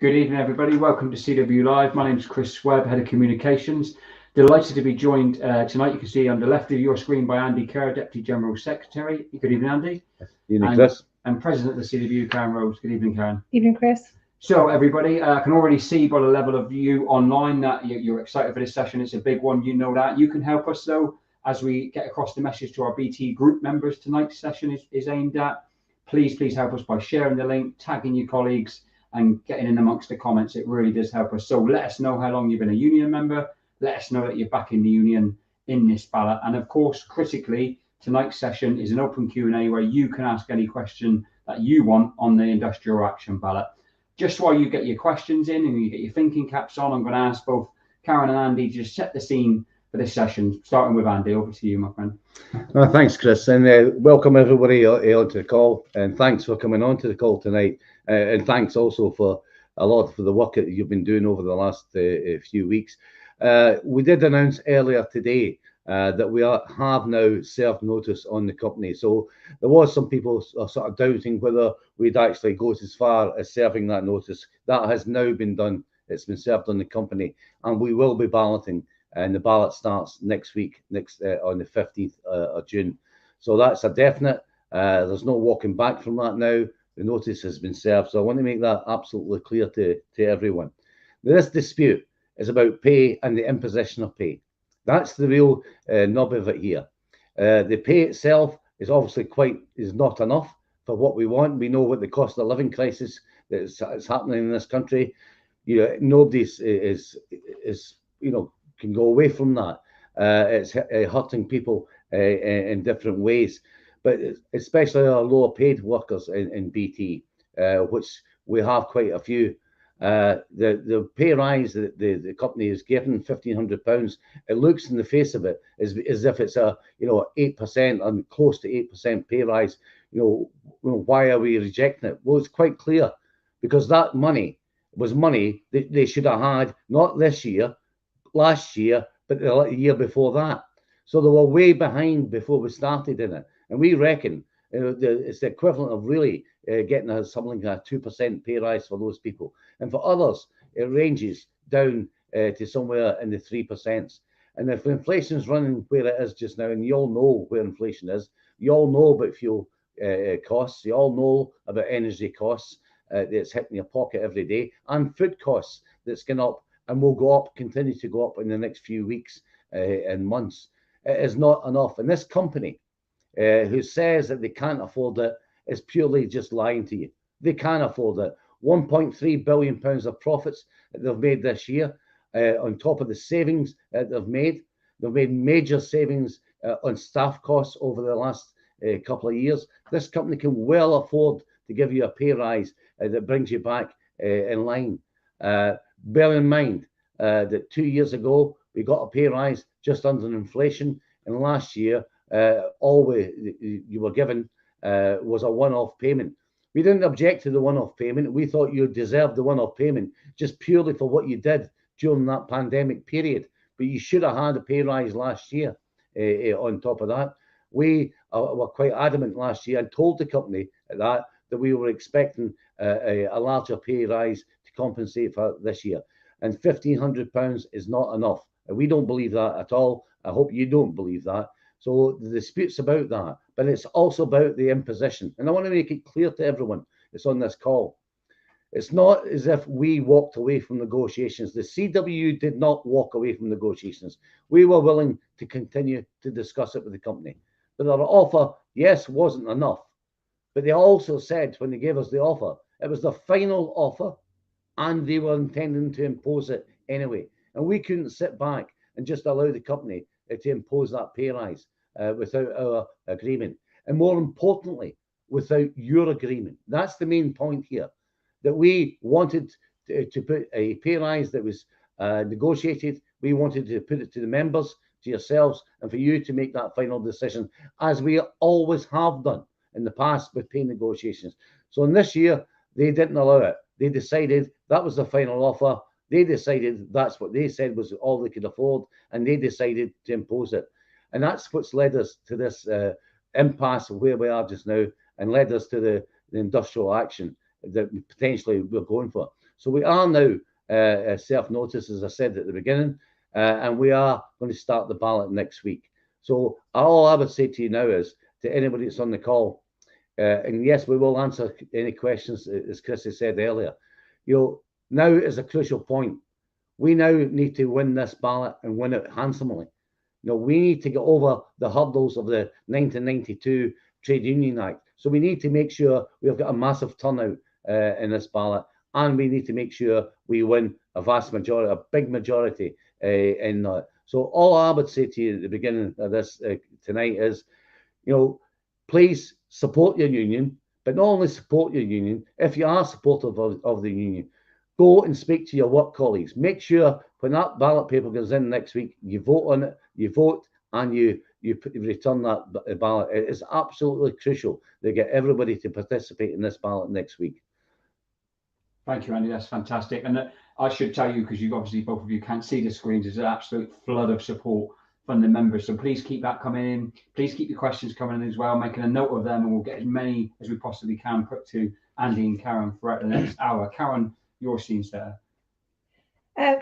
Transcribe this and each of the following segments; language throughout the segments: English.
Good evening, everybody. Welcome to CW Live. My name is Chris Webb, Head of Communications. Delighted to be joined tonight. You can see on the left of your screen by Andy Kerr, Deputy General Secretary. Good evening, Andy. Good evening, Chris. And President of the CW, Karen Rose. Good evening, Karen. Evening, Chris. So, everybody, I can already see by the level of you online that you're excited for this session. It's a big one. You know that. You can help us, though, as we get across the message to our BT group members. Tonight's session is aimed at. Please help us by sharing the link, tagging your colleagues, and getting in amongst the comments. It really does help us. So let us know how long you've been a union member. Let us know that you're back in the union in this ballot. And of course, critically, tonight's session is an open Q&A where you can ask any question that you want on the industrial action ballot. Just while you get your questions in and you get your thinking caps on, I'm going to ask both Karen and Andy to just set the scene for this session, starting with Andy. Over to you, my friend. Thanks, Chris, and welcome everybody onto the call, and thanks for coming on to the call tonight, and thanks also for a lot for the work that you've been doing over the last few weeks. We did announce earlier today that we have now served notice on the company, so there was some people sort of doubting whether we'd actually go as far as serving that notice. That has now been done. It's been served on the company, and we will be balloting. And the ballot starts next week, on the 15th of June. So that's a definite. There's no walking back from that now. The notice has been served. So I want to make that absolutely clear to everyone. This dispute is about pay and the imposition of pay. That's the real nub of it here. The pay itself is obviously is not enough for what we want. We know what the cost of living crisis that is happening in this country. Nobody is can go away from that. It's hurting people in different ways, but especially our lower paid workers in BT, which we have quite a few. The pay rise that the company is given, £1,500, it looks in the face of it as if it's a 8% and close to 8% pay rise. Why are we rejecting it? Well, it's quite clear, because that money was money that they should have had, not this year, last year, but the year before that. So they were way behind before we started in it. And we reckon it's the equivalent of really getting something like a 2% pay rise for those people. And for others, it ranges down to somewhere in the 3%. And if inflation is running where it is just now, and you all know where inflation is, you all know about fuel costs, you all know about energy costs that's hitting your pocket every day, and food costs that's going up and will go up, continue to go up in the next few weeks and months. It is not enough. And this company who says that they can't afford it is purely just lying to you. They can afford it. £1.3 billion of profits that they've made this year, on top of the savings that they've made. They've made major savings on staff costs over the last couple of years. This company can well afford to give you a pay rise that brings you back in line. Bear in mind that 2 years ago, we got a pay rise just under inflation. And last year, all you were given was a one-off payment. We didn't object to the one-off payment. We thought you deserved the one-off payment just purely for what you did during that pandemic period. But you should have had a pay rise last year on top of that. We were quite adamant last year and told the company that we were expecting a larger pay rise to compensate for this year. And £1,500 is not enough. And we don't believe that at all. I hope you don't believe that. So the dispute's about that, but it's also about the imposition. And I want to make it clear to everyone that's on this call. It's not as if we walked away from negotiations. The CW did not walk away from negotiations. We were willing to continue to discuss it with the company. But their offer, yes, wasn't enough. But they also said when they gave us the offer, it was the final offer, and they were intending to impose it anyway. And we couldn't sit back and just allow the company to impose that pay rise without our agreement. And more importantly, without your agreement. That's the main point here, that we wanted to put a pay rise that was negotiated. We wanted to put it to the members, to yourselves, and for you to make that final decision, as we always have done in the past with pay negotiations. So in this year, they didn't allow it. They decided that was the final offer. They decided that's what they said was all they could afford, and they decided to impose it. And that's what's led us to this impasse of where we are just now, and led us to the industrial action that potentially we're going for. So we are now self-noticed, as I said at the beginning, and we are going to start the ballot next week. So all I would say to you now is, to anybody that's on the call, and yes, we will answer any questions, as Chrissy said earlier. Now is a crucial point. We now need to win this ballot and win it handsomely. We need to get over the hurdles of the 1992 Trade Union Act. So we need to make sure we've got a massive turnout in this ballot, and we need to make sure we win a vast majority, a big majority in that. So all I would say to you at the beginning of this tonight is, please support your union, but not only support your union. If you are supportive of the union, go and speak to your work colleagues. Make sure when that ballot paper goes in next week, you vote on it, you vote, and you return that ballot. It is absolutely crucial to get everybody to participate in this ballot next week. Thank you, Andy. That's fantastic. And I should tell you, because you obviously both of you can't see the screens, there's an absolute flood of support from the members. So please keep that coming in. Please keep your questions coming in as well, making a note of them, and we'll get as many as we possibly can put to Andy and Karen throughout the next hour. Karen, your scene's there.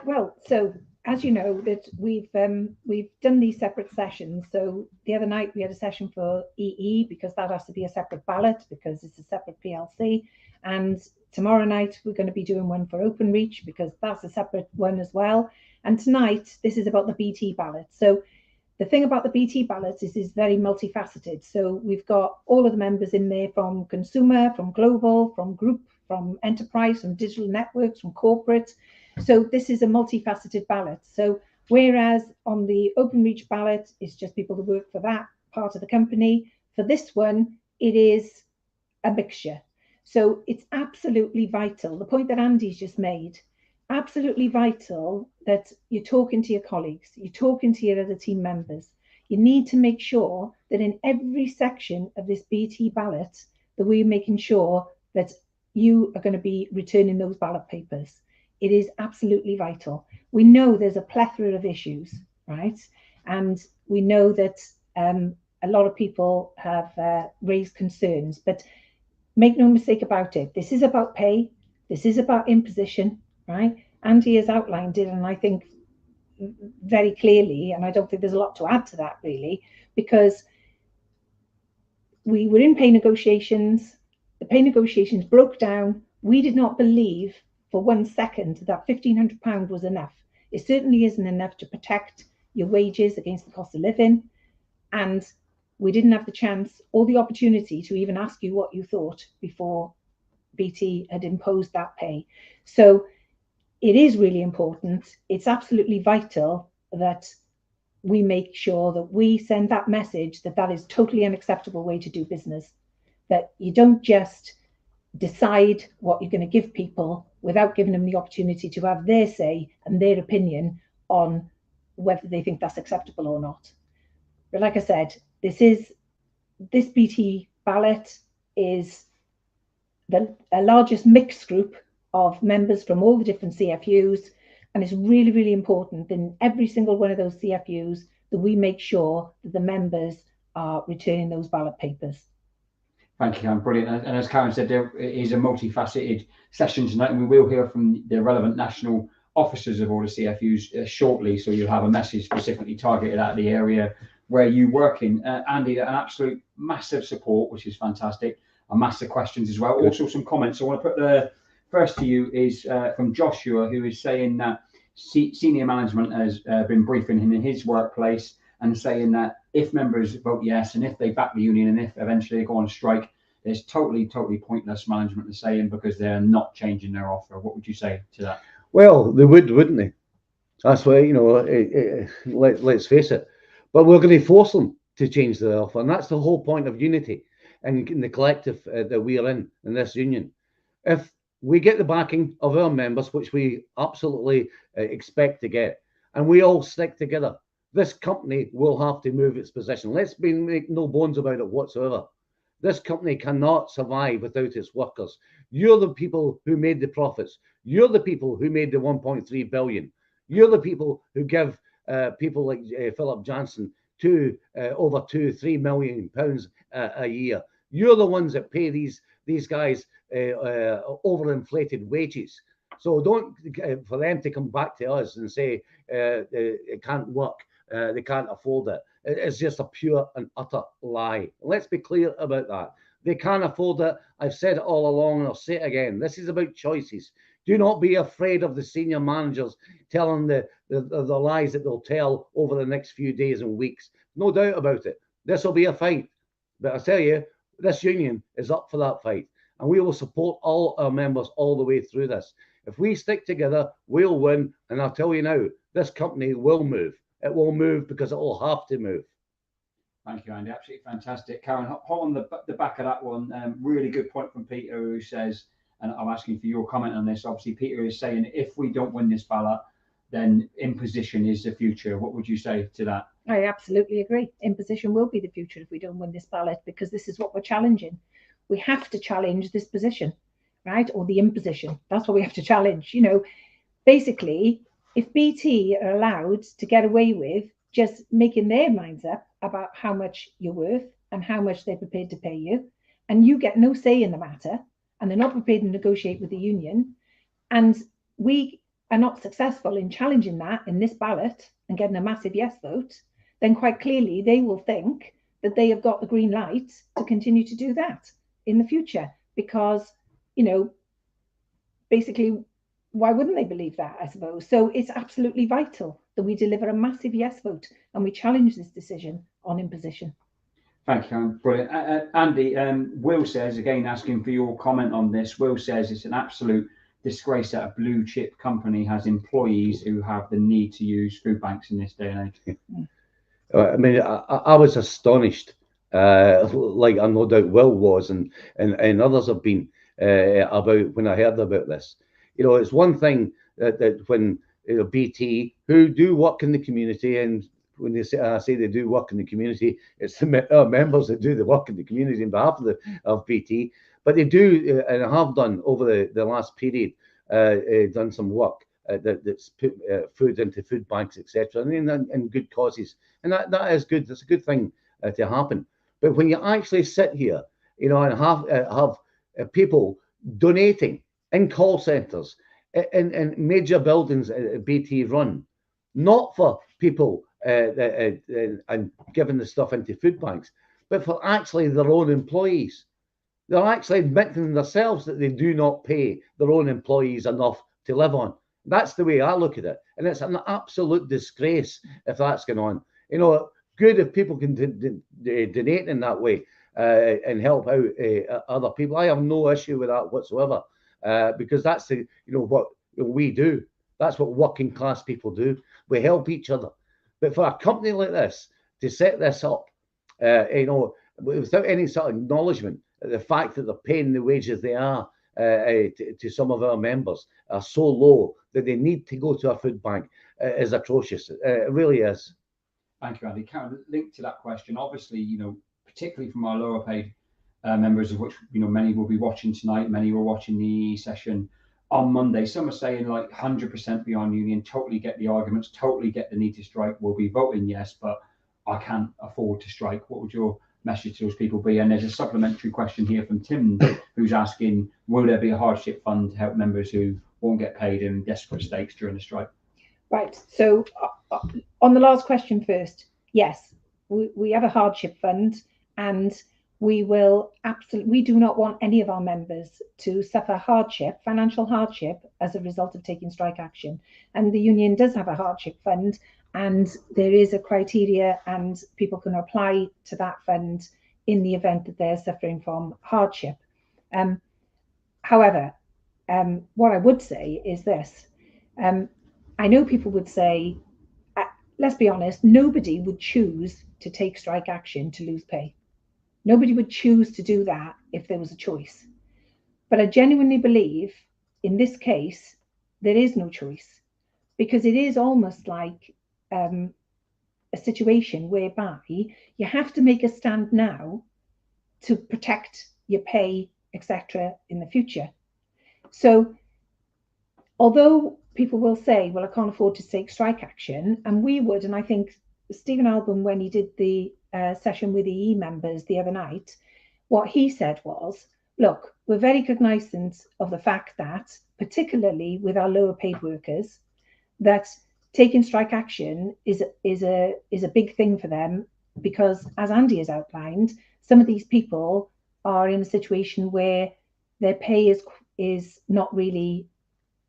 Well, so as you know, that we've done these separate sessions. So the other night we had a session for EE, because that has to be a separate ballot because it's a separate PLC. And tomorrow night we're going to be doing one for OpenReach because that's a separate one as well. And tonight this is about the BT ballot. So the thing about the BT ballot is very multifaceted. So we've got all of the members in there, from consumer, from global, from group, from enterprise, from digital networks, from corporate. So this is a multifaceted ballot. So whereas on the OpenReach ballot, it's just people who work for that part of the company, for this one, it is a mixture. So it's absolutely vital, the point that Andy's just made, absolutely vital that you're talking to your colleagues, you're talking to your other team members. You need to make sure that in every section of this BT ballot, that we're making sure that you are going to be returning those ballot papers. It is absolutely vital. We know there's a plethora of issues, right? And we know that a lot of people have raised concerns, but make no mistake about it. This is about pay. This is about imposition, right? Andy has outlined it, and I think very clearly, and I don't think there's a lot to add to that really, because we were in pay negotiations. The pay negotiations broke down. We did not believe for 1 second that £1,500 was enough. It certainly isn't enough to protect your wages against the cost of living. And we didn't have the chance or the opportunity to even ask you what you thought before BT had imposed that pay. So it is really important. It's absolutely vital that we make sure that we send that message that that is totally unacceptable way to do business, that you don't just decide what you're going to give people without giving them the opportunity to have their say and their opinion on whether they think that's acceptable or not. But like I said, this BT ballot is the largest mixed group of members from all the different CFUs, and it's really, really important in every single one of those CFUs that we make sure that the members are returning those ballot papers. Thank you, Karen. Brilliant. And as Karen said, there is a multifaceted session tonight, and we will hear from the relevant national officers of all the CFUs shortly. So you'll have a message specifically targeted at the area where you work in. Andy, an absolute massive support, which is fantastic. A massive questions as well. Also some comments. I want to put the first to you is from Joshua, who is saying that senior management has been briefing him in his workplace and saying that if members vote yes and if they back the union and if eventually they go on strike, it's totally pointless, management is saying, because they're not changing their offer. What would you say to that? Well, they would, wouldn't they? That's why, let's face it. But we're going to force them to change their offer, and that's the whole point of unity and in the collective that we are in this union. If we get the backing of our members, which we absolutely expect to get, and we all stick together, this company will have to move its position. Let's make no bones about it whatsoever. This company cannot survive without its workers. You're the people who made the profits. You're the people who made the 1.3 billion. You're the people who give people like Philip Johnson over £2-3 million a year. You're the ones that pay these guys overinflated wages. So don't for them to come back to us and say it can't work, they can't afford it. It's just a pure and utter lie. Let's be clear about that. They can't afford it. I've said it all along, and I'll say it again. This is about choices. Do not be afraid of the senior managers telling the lies that they'll tell over the next few days and weeks. No doubt about it. This will be a fight. But I tell you, this union is up for that fight. And we will support all our members all the way through this. If we stick together, we'll win. And I'll tell you now, this company will move. It will move because it will have to move. Thank you, Andy. Absolutely fantastic. Karen, hop on the back of that one. Really good point from Peter, who says, and I'm asking for your comment on this. Obviously, Peter is saying if we don't win this ballot, then imposition is the future. What would you say to that? I absolutely agree. Imposition will be the future if we don't win this ballot, because this is what we're challenging. We have to challenge this position, right? Or the imposition. That's what we have to challenge. You know, basically, if BT are allowed to get away with just making their minds up about how much you're worth and how much they're prepared to pay you, and you get no say in the matter, and they're not prepared to negotiate with the union, and we are not successful in challenging that in this ballot and getting a massive yes vote, then quite clearly they will think that they have got the green light to continue to do that in the future, because, you know, basically, why wouldn't they believe that, I suppose? So it's absolutely vital that we deliver a massive yes vote and we challenge this decision on imposition. Thank you, brilliant. Andy, Will says, again, asking for your comment on this. Will says it's an absolute disgrace that a blue chip company has employees who have the need to use food banks in this day and age. I mean, I was astonished, like I no doubt Will was, and others have been, about when I heard about this. You know, it's one thing that when BT, who do work in the community, and when they say they do work in the community, it's the members that do the work in the community on behalf of BT, but they do and have done over the last period, done some work that's put food into food banks, etc., and good causes, and that is good. That's a good thing to happen. But when you actually sit here, you know, and have people donating in call centres, in major buildings BT run, not for people and giving the stuff into food banks, but for actually their own employees. They're actually admitting themselves that they do not pay their own employees enough to live on. That's the way I look at it. And it's an absolute disgrace if that's going on. You know, good if people can donate in that way and help out other people. I have no issue with that whatsoever, because that's what we do. That's what working class people do. We help each other. But for a company like this to set this up, without any sort of acknowledgement, the fact that they're paying the wages they are to some of our members are so low that they need to go to a food bank is atrocious. It really is. Thank you, Andy. Karen, linked to that question, obviously, you know, particularly from our lower paid members, of which, you know, many will be watching tonight, many were watching the EE session on Monday. Some are saying like 100% beyond union, totally get the arguments, totally get the need to strike, will be voting yes, but I can't afford to strike. What would your message to those people be? And there's a supplementary question here from Tim, who's asking, will there be a hardship fund to help members who won't get paid in desperate states during the strike? Right. So on the last question first, yes, we have a hardship fund, and we do not want any of our members to suffer hardship, financial hardship, as a result of taking strike action. And the union does have a hardship fund, and there is a criteria, and people can apply to that fund in the event that they're suffering from hardship. However, what I would say is this. I know people would say, let's be honest, nobody would choose to take strike action to lose pay. Nobody would choose to do that if there was a choice. But I genuinely believe in this case, there is no choice, because it is almost like a situation whereby you have to make a stand now to protect your pay, etc., in the future. So although people will say, well, I can't afford to take strike action, and we would, and I think Stephen Albon, when he did the session with EE members the other night, what he said was, look, we're very cognizant of the fact that particularly with our lower paid workers, that taking strike action is a big thing for them, because, as Andy has outlined, some of these people are in a situation where their pay is not really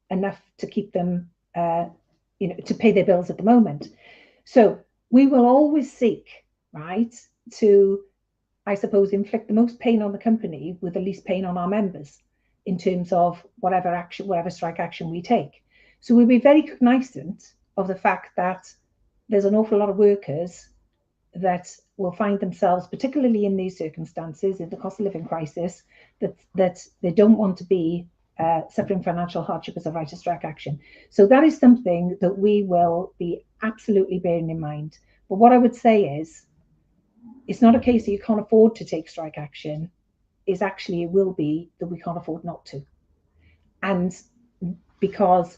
enough to keep them, to pay their bills at the moment. So we will always seek, right, to, I suppose, inflict the most pain on the company with the least pain on our members in terms of whatever strike action we take. So we'll be very cognizant of the fact that there's an awful lot of workers that will find themselves, particularly in these circumstances, in the cost of living crisis, that they don't want to be suffering financial hardship as a right of strike action. So that is something that we will be absolutely bearing in mind. But what I would say is, it's not a case that you can't afford to take strike action. It will be that we can't afford not to. And because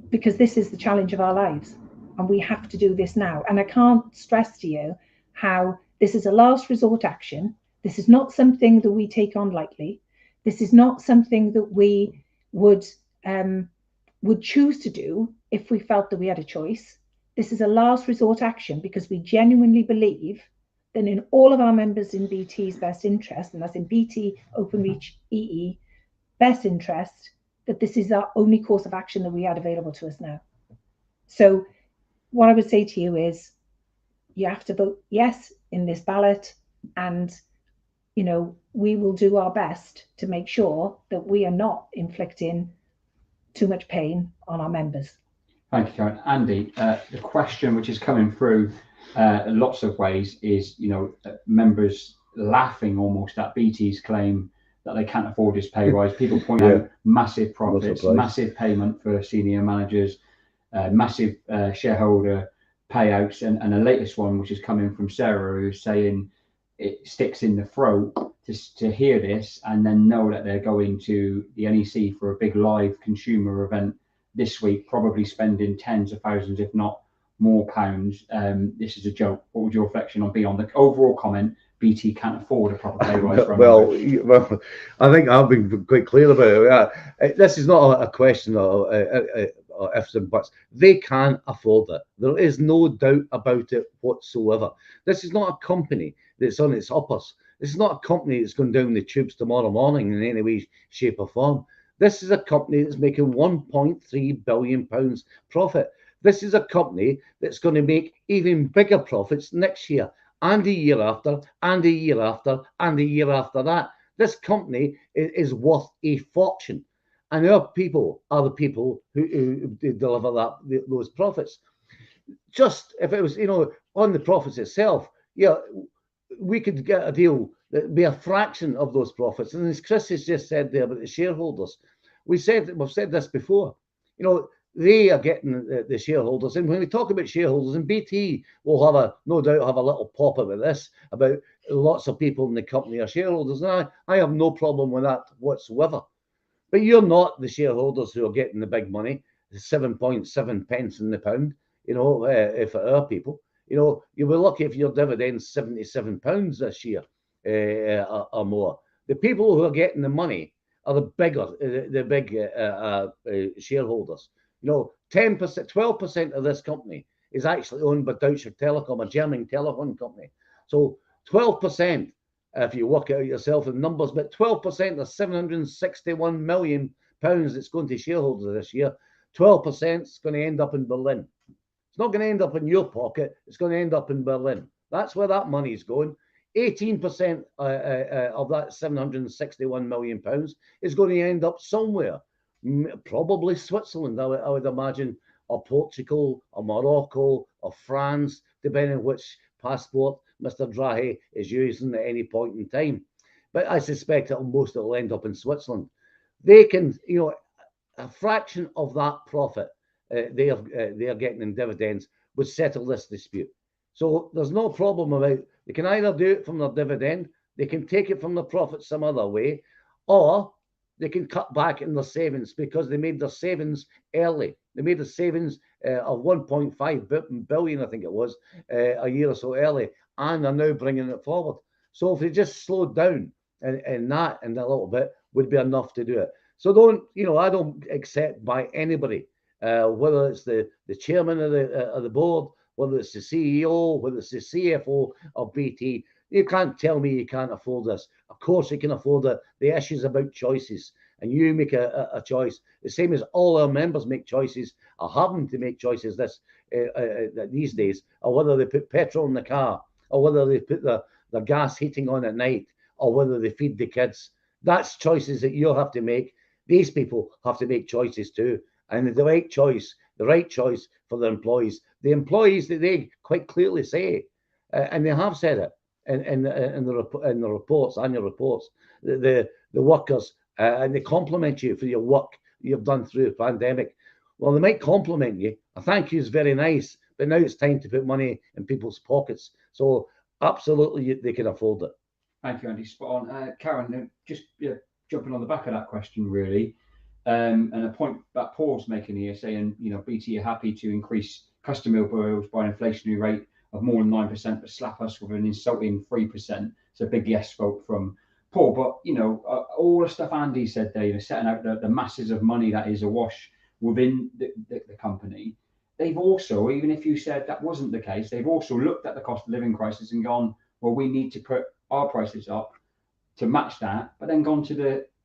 this is the challenge of our lives, and we have to do this now. And I can't stress to you how this is a last resort action. This is not something that we take on lightly. This is not something that we would choose to do if we felt that we had a choice. This is a last resort action because we genuinely believe that in all of our members in BT's best interest, and that's in BT, Openreach, EE, best interest, that this is our only course of action that we had available to us now. So what I would say to you is, you have to vote yes in this ballot, and we will do our best to make sure that we are not inflicting too much pain on our members. Thank you, Karen. Andy, the question which is coming through lots of ways is, members laughing almost at BT's claim that they can't afford this pay rise. People point out massive profits, massive payment for senior managers, massive shareholder payouts, and the latest one, which is coming from Sarah, who's saying it sticks in the throat to hear this and then know that they're going to the NEC for a big live consumer event this week, probably spending tens of thousands, if not more pounds. This is a joke. What would your reflection on be on the overall comment? BT can't afford a proper pay rise. Well, I think I've been quite clear about it. This is not a question of ifs and buts. They can afford it. There is no doubt about it whatsoever. This is not a company that's on its uppers. This is not a company that's going down the tubes tomorrow morning in any way, shape or form. This is a company that's making £1.3 billion profit. This is a company that's going to make even bigger profits next year, and the year after, and the year after, and the year after that. This company is worth a fortune, and our people are the people who deliver those profits. Just if it was, on the profits itself, we could get a deal that'd be a fraction of those profits. And as Chris has just said there about the shareholders, we've said this before. They are getting the shareholders. And when we talk about shareholders, and BT will no doubt have a little pop about this, about lots of people in the company are shareholders. And I have no problem with that whatsoever. But you're not the shareholders who are getting the big money, 7.7 pence in the pound, if it are people. You'll be lucky if your dividend's £77 this year or more. The people who are getting the money are the big shareholders. 10%, 12% of this company is actually owned by Deutsche Telekom, a German telephone company. So 12%, if you work it out yourself in numbers, but 12% of £761 million that's going to shareholders this year, 12% is going to end up in Berlin. It's not going to end up in your pocket. It's going to end up in Berlin. That's where that money is going. 18% of that £761 million is going to end up somewhere, probably Switzerland, I would imagine, or Portugal, or Morocco, or France, depending on which passport Mr. Draghi is using at any point in time. But I suspect most will end up in Switzerland. They can, a fraction of that profit they are getting in dividends would settle this dispute. So there's no problem about, they can either do it from their dividend, they can take it from the profit some other way, or they can cut back in their savings because they made their savings early. They made the savings of 1.5 billion, I think it was, a year or so early, and are now bringing it forward. So if they just slowed down and that and a little bit would be enough to do it. So don't, I don't accept by anybody, whether it's the chairman of the board, whether it's the CEO, whether it's the CFO of BT. You can't tell me you can't afford this. Of course you can afford it. The issue is about choices, and you make a choice. The same as all our members make choices, are having to make choices these days, or whether they put petrol in the car, or whether they put the gas heating on at night, or whether they feed the kids. That's choices that you have to make. These people have to make choices too, and the right choice for the employees that they quite clearly say, and they have said it in the reports, annual reports, the workers, and they compliment you for your work you've done through the pandemic. Well, they might compliment you. A thank you is very nice, but now it's time to put money in people's pockets. So absolutely, they can afford it. Thank you, Andy. Spot on. Karen, just jumping on the back of that question, really, and a point that Paul's making here, saying, BT are happy to increase customer bills by an inflationary rate of more than 9%, but slap us with an insulting 3%. It's a big yes vote from Paul. But, all the stuff Andy said there, setting out the masses of money that is awash within the company, they've also, even if you said that wasn't the case, they've also looked at the cost of living crisis and gone, well, we need to put our prices up to match that, but then gone to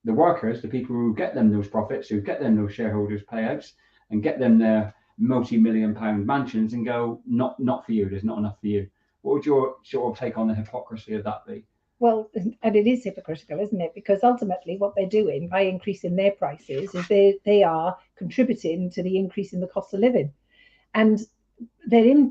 the workers, the people who get them those profits, who get them those shareholders payouts, and get them their multi-million-pound mansions, and go, not for you. There's not enough for you. What would your sort of take on the hypocrisy of that be? Well, and it is hypocritical, isn't it? Because ultimately what they're doing by increasing their prices is they are contributing to the increase in the cost of living. And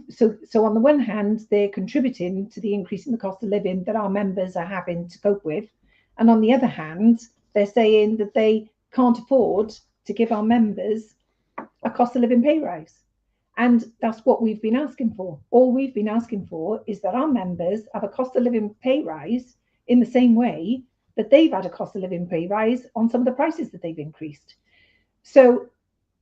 so on the one hand, they're contributing to the increase in the cost of living that our members are having to cope with. And on the other hand, they're saying that they can't afford to give our members a cost of living pay rise. And that's what we've been asking for. All we've been asking for is that our members have a cost of living pay rise in the same way that they've had a cost of living pay rise on some of the prices that they've increased. So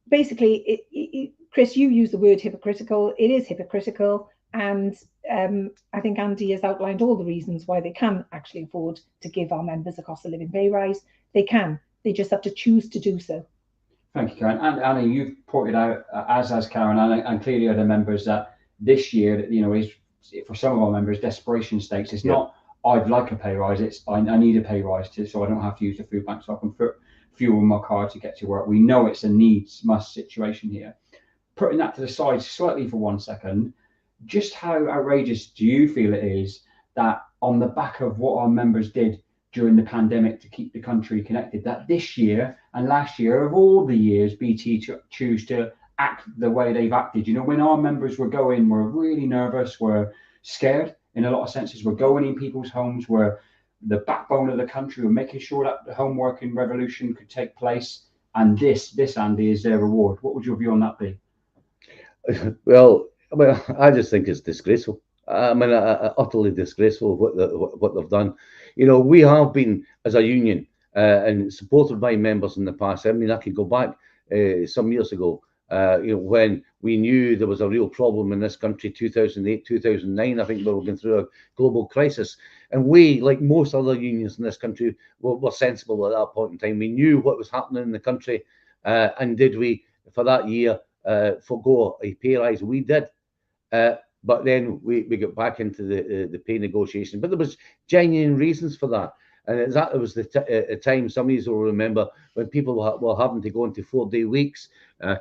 basically, Chris, you use the word hypocritical. It is hypocritical. And I think Andy has outlined all the reasons why they can actually afford to give our members a cost of living pay rise. They can. They just have to choose to do so. Thank you, Karen. And Annie, you've pointed out, as has Karen, and clearly other members, that this year, is for some of our members, desperation stakes. It's not, I'd like a pay rise. It's, I need a pay rise so I don't have to use the food bank, so I can put fuel in my car to get to work. We know it's a needs must situation here. Putting that to the side slightly for 1 second, just how outrageous do you feel it is that on the back of what our members did during the pandemic to keep the country connected, that this year and last year, of all the years, BT choose to act the way they've acted? When our members were going, we're really nervous, we're scared in a lot of senses, we're going in people's homes, we're the backbone of the country, we're making sure that the home working revolution could take place. And this, Andy, is their reward. What would your view on that be? Well, I just think it's disgraceful. Utterly disgraceful what they've done. We have been, as a union, and supported by members in the past. I could go back some years ago, when we knew there was a real problem in this country, 2008, 2009. I think we were going through a global crisis. And we, like most other unions in this country, were sensible at that point in time. We knew what was happening in the country. And did we, for that year, forgo a pay rise? We did. But then we got back into the pay negotiation. But there was genuine reasons for that. And it was the time, some of you will remember, when people were having to go into 4-day weeks,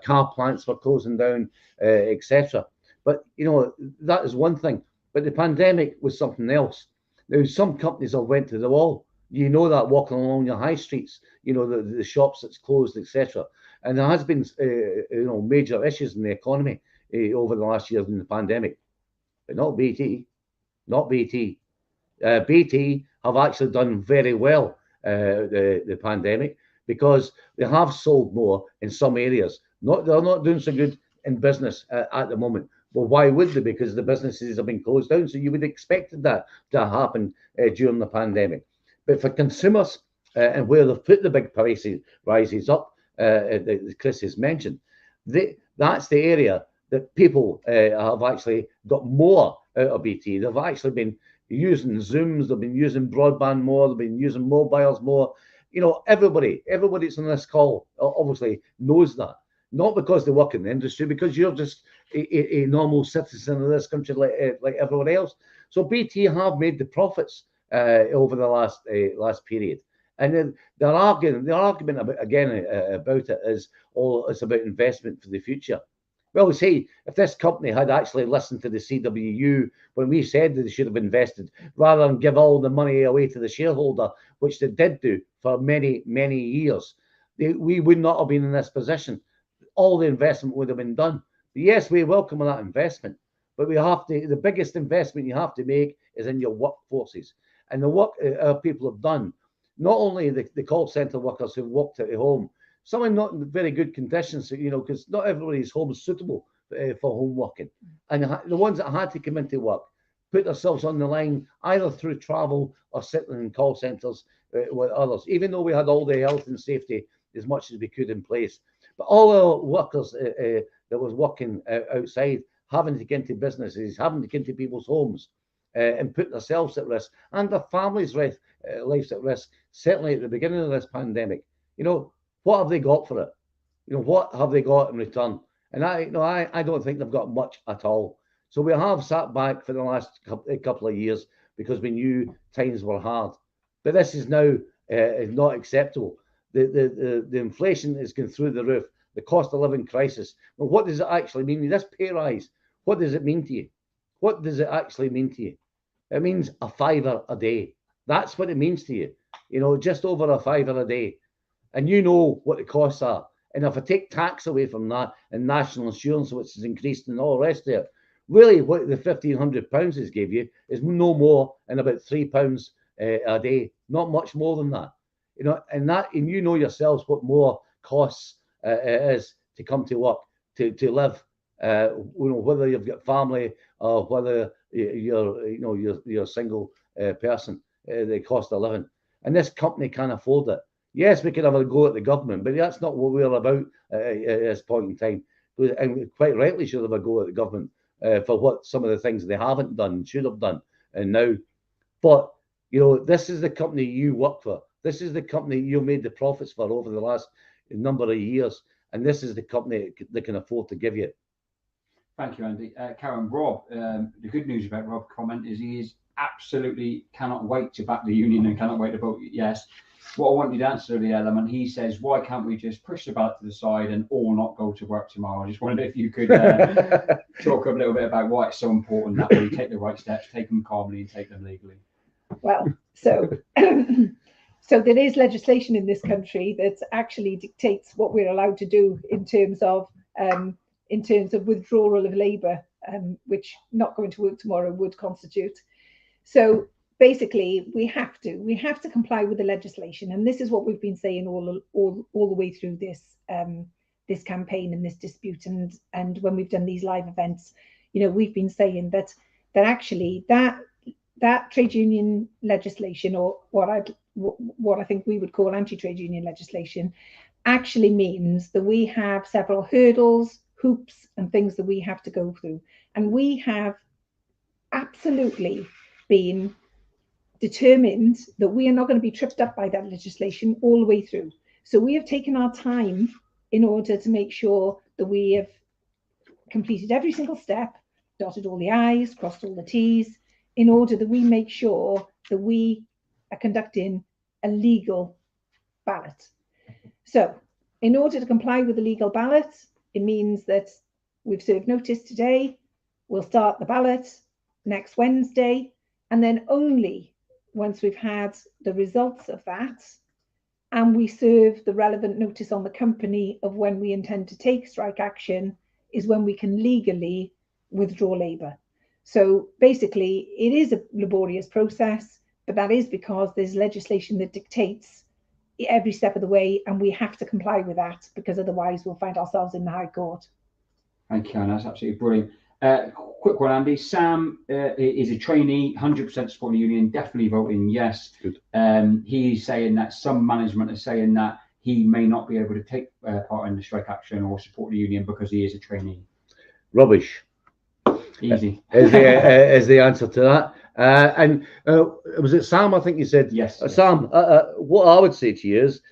car plants were closing down, etc. But, that is one thing. But the pandemic was something else. Now, some companies have went to the wall. That walking along your high streets, the shops that's closed, etc. And there has been, major issues in the economy over the last year in the pandemic. But not BT. BT have actually done very well the pandemic, because they have sold more in some areas. They're not doing so good in business at the moment. Well, why would they? Because the businesses have been closed down. So you would have expected that to happen during the pandemic. But for consumers, and where they've put the big price rises up, that Chris has mentioned, that's the area that people have actually got more out of BT. They've actually been using Zooms, they've been using broadband more, they've been using mobiles more. You know, everybody that's on this call obviously knows that. Not because they work in the industry, because you're just a normal citizen of this country like everyone else. So BT have made the profits over the last period, and then the argument about it is, oh, it's about investment for the future. Well, see, if this company had actually listened to the CWU when we said that they should have invested, rather than give all the money away to the shareholder, which they did do for many, many years, we would not have been in this position. All the investment would have been done. But yes, we welcome that investment, but the biggest investment you have to make is in your workforces. And the work our people have done, not only the call centre workers who worked at home, some in not very good conditions, you know, because not everybody's home is suitable for home working. And the ones that had to come into work put themselves on the line either through travel or sitting in call centres with others, even though we had all the health and safety as much as we could in place. But all our workers that was working outside, having to get into businesses, having to get into people's homes and put themselves at risk and their families' lives at risk, certainly at the beginning of this pandemic, you know, what have they got for it? You know, what have they got in return? And I don't think they've got much at all. So we have sat back for the last couple of years because we knew times were hard. But this is now not acceptable. The inflation is going through the roof. The cost of living crisis. Well, what does it actually mean? This pay rise, what does it mean to you? What does it actually mean to you? It means a £5 a day. That's what it means to you. You know, just over a £5 a day. And you know what the costs are. And if I take tax away from that and national insurance, which is increased and all the rest of it, really what the £1,500 has gave you is no more than about £3 a day. Not much more than that. You know, and you know yourselves what more costs it is to come to work, to live. You know, whether you've got family or whether you're a single person, the cost of living. And this company can't afford it. Yes, we can have a go at the government, but that's not what we're about at this point in time. And we quite rightly should have a go at the government for what some of the things they haven't done and should have done. And now, but you know, this is the company you work for. This is the company you made the profits for over the last number of years, and this is the company that can afford to give you. Thank you, Andy. Karen, Rob, the good news about Rob's comment is he is absolutely cannot wait to back the union and cannot wait to vote yes. What I want you to answer the element, he says, why can't we just push the ballot to the side and all not go to work tomorrow? I just wondered if you could talk a little bit about why it's so important that we take the right steps, take them calmly and take them legally. Well, so so there is legislation in this country that actually dictates what we're allowed to do in terms of withdrawal of labour, which not going to work tomorrow would constitute. So basically, we have to comply with the legislation, and this is what we've been saying all the way through this this campaign and this dispute, and when we've done these live events, you know, we've been saying that actually that trade union legislation, or what I think we would call anti-trade union legislation, actually means that we have several hurdles, hoops, and things that we have to go through, and we have absolutely been determined that we are not going to be tripped up by that legislation all the way through. So we have taken our time in order to make sure that we have completed every single step, dotted all the I's, crossed all the T's, in order that we make sure that we are conducting a legal ballot. So in order to comply with the legal ballot, it means that we've served notice today, we'll start the ballot next Wednesday, and then only once we've had the results of that and we serve the relevant notice on the company of when we intend to take strike action is when we can legally withdraw labour. So basically, it is a laborious process, but that is because there's legislation that dictates every step of the way, and we have to comply with that, because otherwise we'll find ourselves in the High Court. Thank you, Anna. That's absolutely brilliant. Quick one, Andy. Sam is a trainee, 100% supporting the union, definitely voting yes. Good. He's saying that some management is saying that he may not be able to take part in the strike action or support the union because he is a trainee. Rubbish. Easy. Is the answer to that. Was it Sam? I think you said Yes. Sam. What I would say to you is,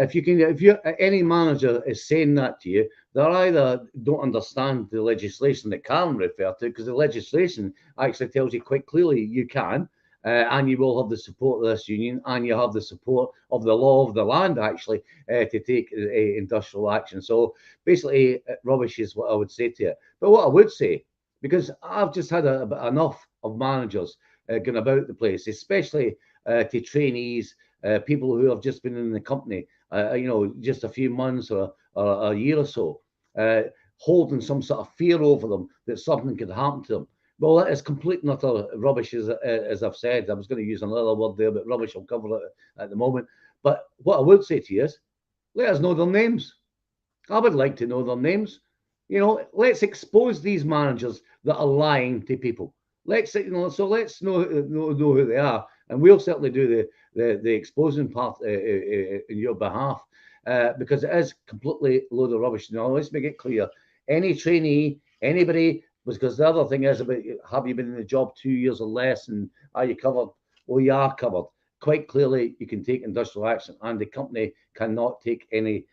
if any manager is saying that to you, they either don't understand the legislation that Karen referred to, because the legislation actually tells you quite clearly you can, and you will have the support of this union, and you have the support of the law of the land actually to take industrial action. So basically, rubbish is what I would say to you. But what I would say, because I've just had enough of managers going about the place, especially to trainees, people who have just been in the company, just a few months or a year or so, holding some sort of fear over them that something could happen to them. Well, that is complete and utter rubbish, as I've said. I was going to use another word there, but rubbish, I'll cover it at the moment. But what I would say to you is, let us know their names. I would like to know their names. Let's expose these managers that are lying to people. Let's know who they are, and we'll certainly do the exposing part in your behalf, because it is completely load of rubbish. Now, let's make it clear: any trainee, anybody, because the other thing is about, have you been in the job 2 years or less, and are you covered? Well, you are covered. Quite clearly, you can take industrial action, and the company cannot take any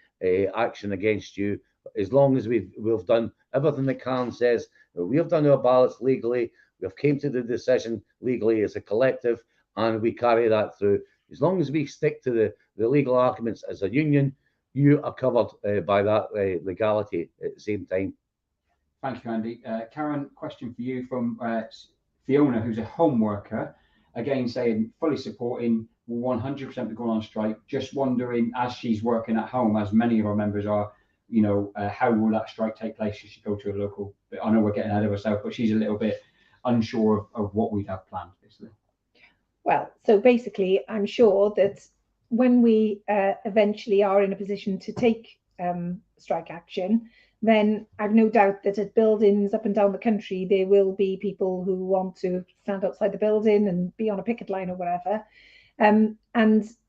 action against you as long as we've done everything that Karen says. We have done our ballots legally. We've came to the decision legally as a collective, and we carry that through. As long as we stick to the legal arguments as a union, you are covered by that legality at the same time. Thank you, Andy. Karen, question for you from Fiona, who's a home worker, again saying fully supporting 100% be going on strike. Just wondering, as she's working at home, as many of our members are, how will that strike take place? Should she go to a local? I know we're getting ahead of ourselves, but she's a little bit unsure of what we'd have planned, basically. Well, so basically, I'm sure that when we eventually are in a position to take strike action, then I've no doubt that at buildings up and down the country, there will be people who want to stand outside the building and be on a picket line or whatever. And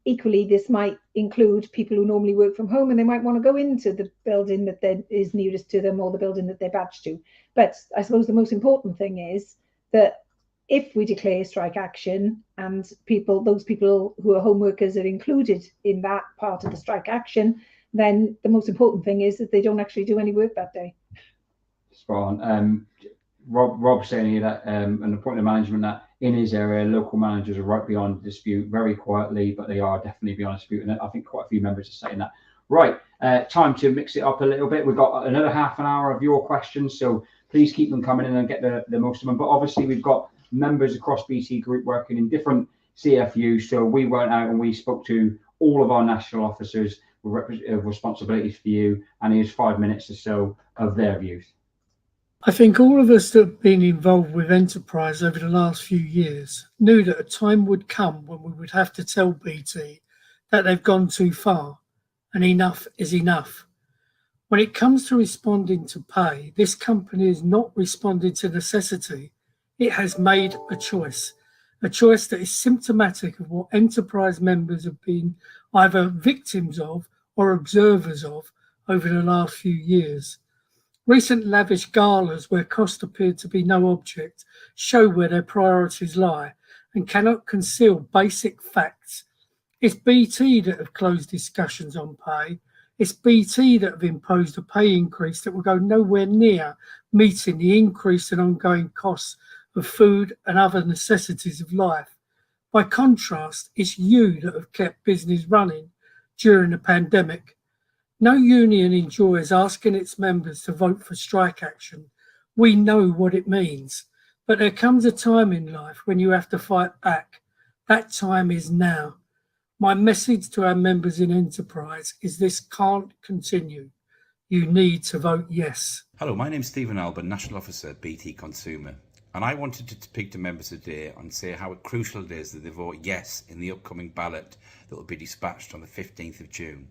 equally, this might include people who normally work from home, and they might want to go into the building that is nearest to them or the building that they're badged to. But I suppose the most important thing is that if we declare strike action and those people who are home workers are included in that part of the strike action, then the most important thing is that they don't actually do any work that day. Spot on. Rob saying here that an appointed management that in his area, local managers are right beyond dispute, very quietly, but they are definitely beyond dispute. And I think quite a few members are saying that. Right, time to mix it up a little bit. We've got another half an hour of your questions, so please keep them coming in and get the most of them. But obviously, we've got members across BT Group working in different CFUs, so we went out and we spoke to all of our national officers with responsibilities for you, and here's 5 minutes or so of their views. I think all of us that have been involved with enterprise over the last few years knew that a time would come when we would have to tell BT that they've gone too far and enough is enough. When it comes to responding to pay, this company has not responded to necessity. It has made a choice that is symptomatic of what enterprise members have been either victims of or observers of over the last few years. Recent lavish galas where cost appeared to be no object show where their priorities lie and cannot conceal basic facts. It's BT that have closed discussions on pay. It's BT that have imposed a pay increase that will go nowhere near meeting the increase in ongoing costs of food and other necessities of life. By contrast, it's you that have kept business running during the pandemic. No union enjoys asking its members to vote for strike action. We know what it means. But there comes a time in life when you have to fight back. That time is now. My message to our members in enterprise is this can't continue. You need to vote yes. Hello, my name's Stephen Alban, National Officer at BT Consumer. And I wanted to speak to members today and say how crucial it is that they vote yes in the upcoming ballot that will be dispatched on the 15th of June.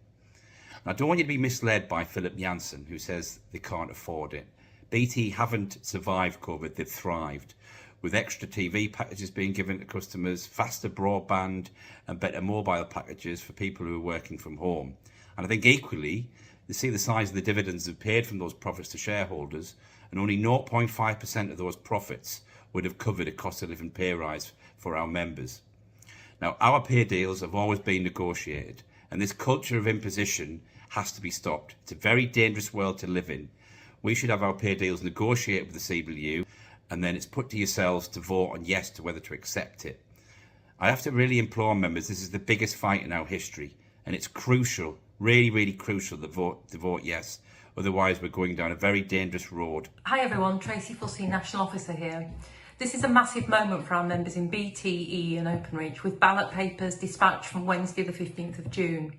I don't want you to be misled by Philip Jansen, who says they can't afford it. BT haven't survived COVID, they've thrived, with extra TV packages being given to customers, faster broadband and better mobile packages for people who are working from home. And I think equally, they see the size of the dividends they've paid from those profits to shareholders and only 0.5% of those profits would have covered a cost of living pay rise for our members. Now, our pay deals have always been negotiated, and this culture of imposition has to be stopped. It's a very dangerous world to live in. We should have our pay deals negotiated with the CWU, and then it's put to yourselves to vote on yes to whether to accept it. I have to really implore members, this is the biggest fight in our history, and it's crucial, really, really crucial to vote yes. Otherwise, we're going down a very dangerous road. Hi everyone, Tracy Wilson, National Officer here. This is a massive moment for our members in BT, EE and Openreach, with ballot papers dispatched from Wednesday the 15th of June.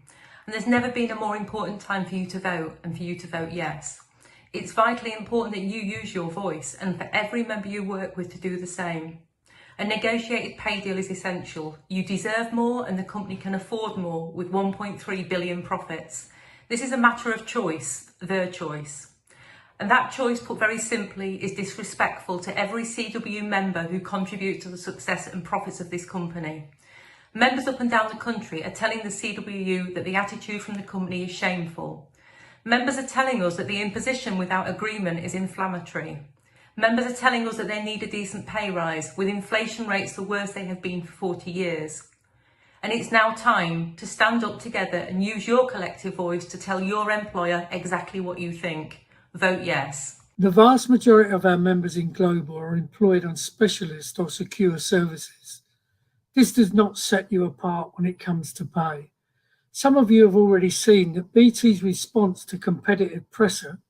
And there's never been a more important time for you to vote and for you to vote yes. It's vitally important that you use your voice and for every member you work with to do the same. A negotiated pay deal is essential. You deserve more and the company can afford more with 1.3 billion profits. This is a matter of choice, their choice. And that choice, put very simply, is disrespectful to every CWU member who contributes to the success and profits of this company. Members up and down the country are telling the CWU that the attitude from the company is shameful. Members are telling us that the imposition without agreement is inflammatory. Members are telling us that they need a decent pay rise, with inflation rates the worst they have been for 40 years. And it's now time to stand up together and use your collective voice to tell your employer exactly what you think. Vote yes. The vast majority of our members in Global are employed on specialist or secure services. This does not set you apart when it comes to pay. Some of you have already seen that BT's response to competitive pressure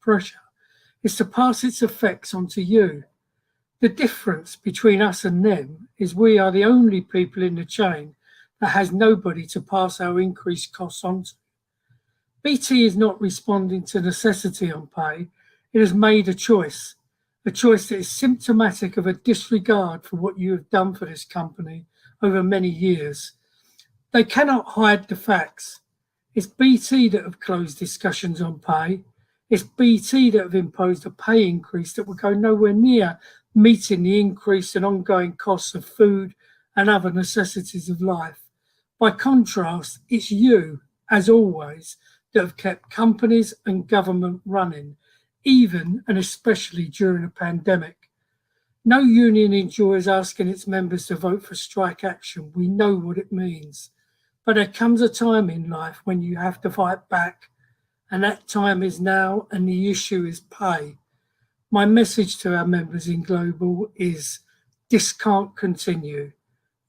is to pass its effects on to you. The difference between us and them is we are the only people in the chain that has nobody to pass our increased costs on to. BT is not responding to necessity on pay. It has made a choice that is symptomatic of a disregard for what you have done for this company over many years. They cannot hide the facts. It's BT that have closed discussions on pay. It's BT that have imposed a pay increase that will go nowhere near meeting the increase in ongoing costs of food and other necessities of life. By contrast, it's you, as always, that have kept companies and government running, even and especially during a pandemic. No union enjoys asking its members to vote for strike action. We know what it means. But there comes a time in life when you have to fight back, and that time is now, and the issue is pay. My message to our members in Global is this can't continue.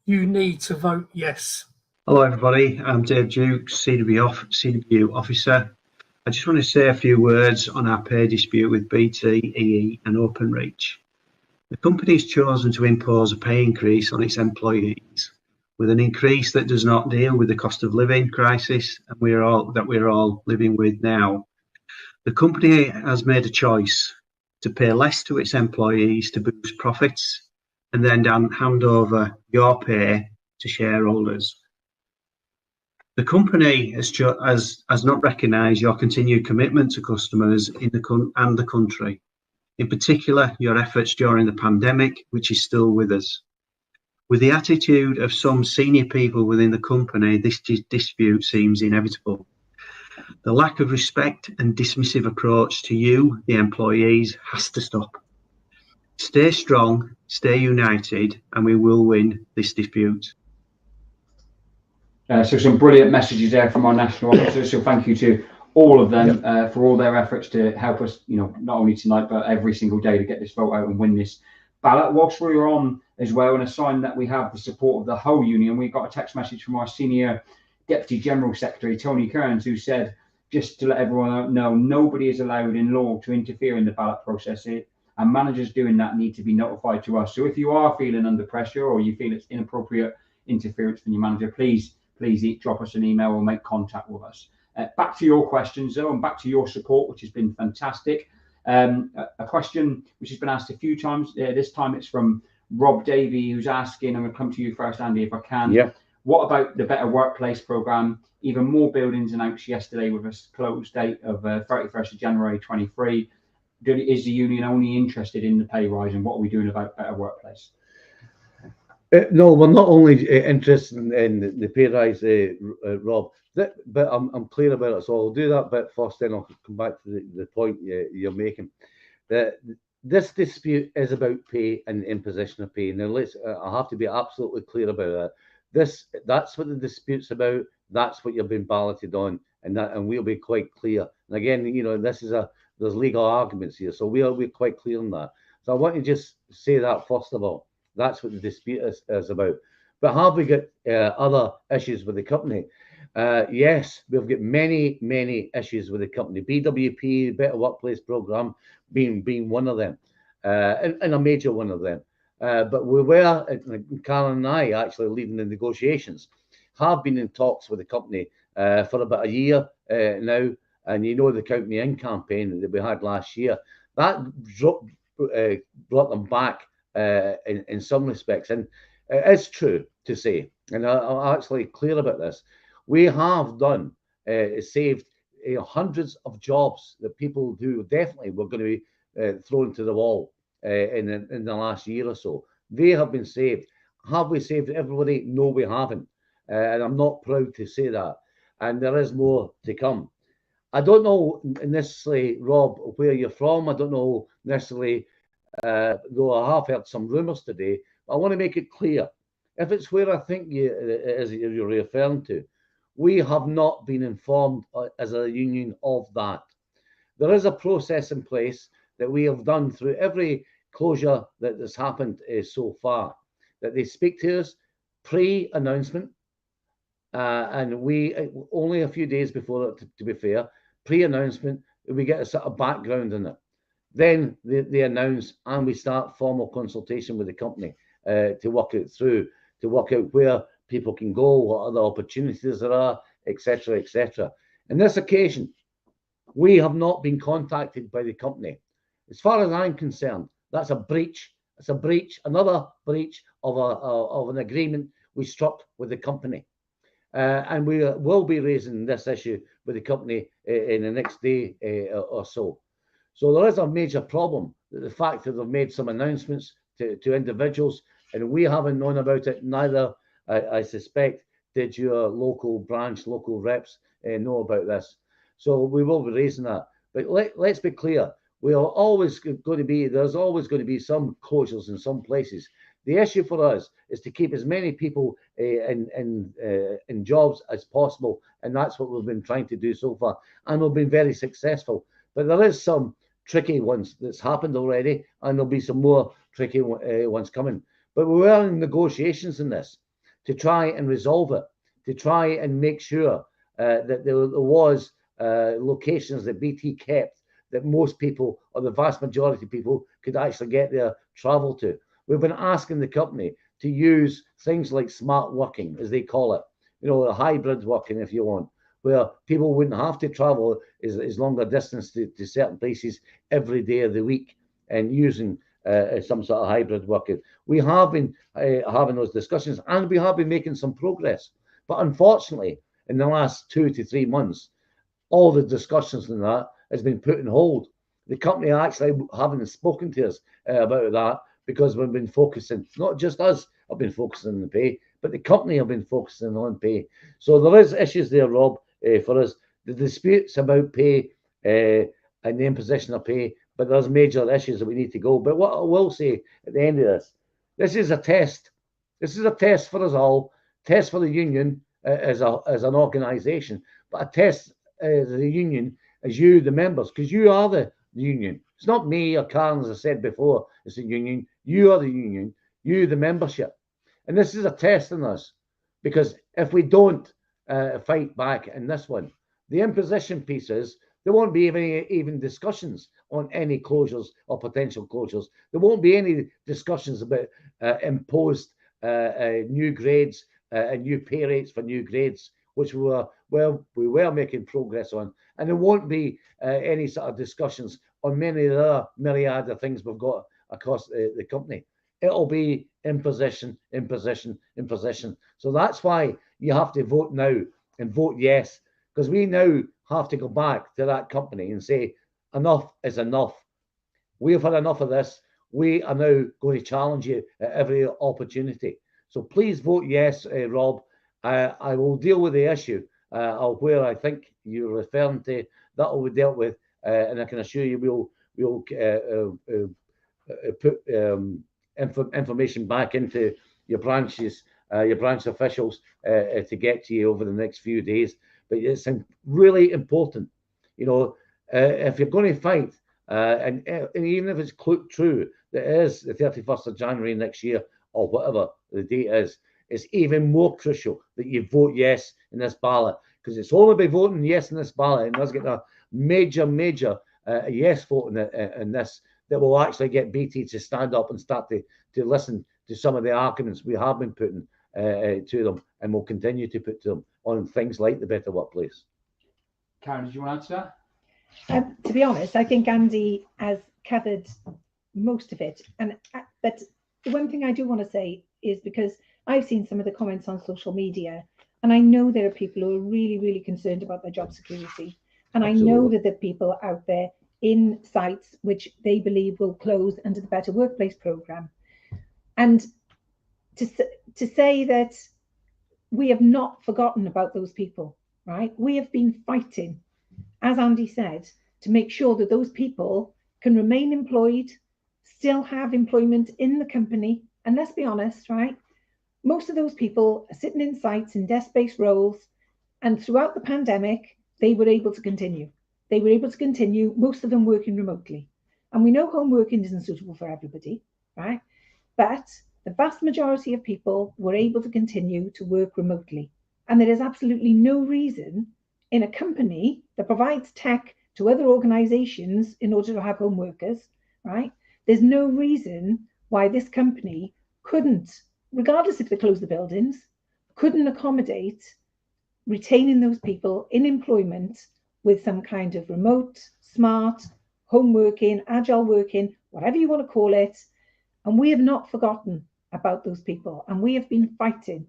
You need to vote yes. Hello everybody, I'm Dave Duke, CWU officer. I just want to say a few words on our pay dispute with BT, EE and Openreach. The company has chosen to impose a pay increase on its employees, with an increase that does not deal with the cost of living crisis and we're all living with now. The company has made a choice to pay less to its employees to boost profits and then hand over your pay to shareholders. The company has not recognised your continued commitment to customers and the country, in particular your efforts during the pandemic, which is still with us. With the attitude of some senior people within the company, this dispute seems inevitable. The lack of respect and dismissive approach to you, the employees, has to stop. Stay strong, stay united, and we will win this dispute. So some brilliant messages there from our national officers. So thank you to all of them for all their efforts to help us, not only tonight, but every single day to get this vote out and win this ballot. Whilst we were on as well, and a sign that we have the support of the whole union, we got a text message from our senior Deputy General Secretary, Tony Kerr, who said, just to let everyone know, nobody is allowed in law to interfere in the ballot process, and managers doing that need to be notified to us. So if you are feeling under pressure or you feel it's inappropriate interference from your manager, please drop us an email or make contact with us. Back to your questions though, and back to your support, which has been fantastic. A question which has been asked a few times. This time it's from Rob Davey, who's asking, I'm going to come to you first, Andy, if I can. Yeah. What about the Better Workplace programme? Even more buildings announced yesterday with a close date of 31st of January 23. Is the union only interested in the pay rise, and what are we doing about Better Workplace? No, we're not only interested in the pay rise, Rob, but I'm clear about it, so I'll do that bit first, then I'll come back to the point you're making. The this dispute is about pay and imposition of pay. Now, I have to be absolutely clear about that. That's what the dispute's about. That's what you've been balloted on, and we'll be quite clear. And again, you know, there's legal arguments here, so we're quite clear on that. So I want to just say that first of all. That's what the dispute is about. But have we got other issues with the company? Yes, we've got many issues with the company. BWP, Better Workplace Programme, being one of them, and a major one of them. But we were, Karen and I actually leading the negotiations, have been in talks with the company for about a year now. And you know, the Count Me In campaign that we had last year, that brought them back in some respects. And it's true to say, and I'm actually clear about this, we have done, saved hundreds of jobs that people who definitely were going to be thrown to the wall in the last year or so. They have been saved. Have we saved everybody? No, we haven't. And I'm not proud to say that. And there is more to come. I don't know necessarily, Rob, where you're from. I don't know necessarily, though I have heard some rumours today. I want to make it clear. If it's where I think you're referring to, we have not been informed as a union of that. There is a process in place that we have done through every closure that has happened so far, that they speak to us pre-announcement, and we only a few days before it, to be fair, pre-announcement, we get a sort of background in it. Then they announce, and we start formal consultation with the company to work it through, to work out where people can go, what other opportunities there are, etc., etc. On this occasion, we have not been contacted by the company. As far as I'm concerned, that's a breach. It's a breach, another breach of an agreement we struck with the company. And we will be raising this issue with the company in the next day or so. So there is a major problem, that the fact that they've made some announcements to individuals, and we haven't known about it. Neither, I suspect, did your local branch, local reps know about this. So we will be raising that. But let's be clear. There's always going to be some closures in some places. The issue for us is to keep as many people in jobs as possible, and that's what we've been trying to do so far, and we've been very successful. But there is some tricky ones that's happened already, and there'll be some more tricky ones coming. But we are in negotiations in this to try and resolve it, to try and make sure that there was locations that BT kept, that most people, or the vast majority of people, could actually get their travel to. We've been asking the company to use things like smart working, as they call it, you know, hybrid working, if you want, where people wouldn't have to travel as long a distance to certain places every day of the week, and using some sort of hybrid working. We have been having those discussions, and we have been making some progress. But unfortunately, in the last 2 to 3 months, all the discussions on that has been put on hold. The company actually haven't spoken to us about that, because we've been focusing, not just us have been focusing on the pay, but the company have been focusing on pay. So there is issues there, Rob, for us. The disputes about pay and the imposition of pay, but there's major issues that we need to go. But what I will say at the end of this is a test. This is a test for us all, test for the union as an organisation, but a test as the union, as you, the members, because you are the union. It's not me or Karen, as I said before, it's the union. You are the union, you, the membership. And this is a test on us, because if we don't fight back in this one, the imposition pieces, there won't be even discussions on any closures or potential closures. There won't be any discussions about imposed new grades and new pay rates for new grades, which we were making progress on. And there won't be any sort of discussions on many of the other myriad of things we've got across the company. It'll be imposition, imposition, imposition. So that's why you have to vote now and vote yes, because we now have to go back to that company and say, enough is enough. We have had enough of this. We are now going to challenge you at every opportunity. So please vote yes, Rob. I will deal with the issue of where I think you're referring to. That will be dealt with, and I can assure you we'll put information back into your branches, your branch officials to get to you over the next few days. But it's really important, if you're going to fight, and even if it's true that it is the 31st of January next year or whatever the date is, it's even more crucial that you vote yes in this ballot, because it's only by voting yes in this ballot and us getting a major yes vote in this that will actually get BT to stand up and start to listen to some of the arguments we have been putting to them, and will continue to put to them on things like the Better Workplace. Karen, did you want to answer that? To be honest, I think Andy has covered most of it. But the one thing I do want to say is, because I've seen some of the comments on social media, and I know there are people who are really, really concerned about their job security. And Absolutely. I know that there are people out there in sites which they believe will close under the Better Workplace programme. And to say that we have not forgotten about those people, right? We have been fighting, as Andy said, to make sure that those people can remain employed, still have employment in the company. And let's be honest, right? Most of those people are sitting in sites in desk-based roles, and throughout the pandemic, they were able to continue. They were able to continue, most of them working remotely. And we know home working isn't suitable for everybody, right? But the vast majority of people were able to continue to work remotely. And there is absolutely no reason in a company that provides tech to other organizations in order to have home workers, right? There's no reason why this company couldn't, regardless if they close the buildings, couldn't accommodate retaining those people in employment with some kind of remote, smart, home working, agile working, whatever you want to call it. And we have not forgotten about those people, and we have been fighting,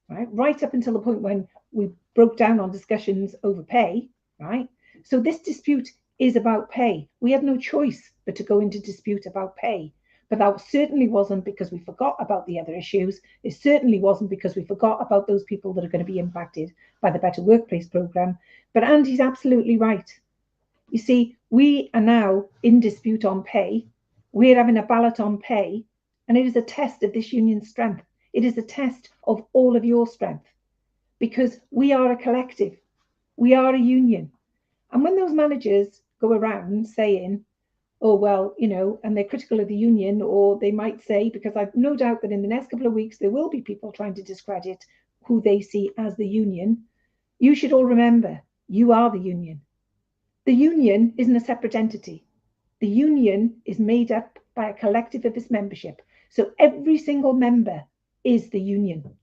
right up until the point when we broke down on discussions over pay, right? So this dispute is about pay. We had no choice but to go into dispute about pay. But that certainly wasn't because we forgot about the other issues. It certainly wasn't because we forgot about those people that are going to be impacted by the Better Workplace programme. But Andy's absolutely right. You see, we are now in dispute on pay. We're having a ballot on pay, and it is a test of this union's strength. It is a test of all of your strength, because we are a collective. We are a union. And when those managers go around saying, oh, well, and they're critical of the union, or they might say, because I've no doubt that in the next couple of weeks, there will be people trying to discredit who they see as the union. You should all remember, you are the union. The union isn't a separate entity. The union is made up by a collective of its membership. So every single member is the union.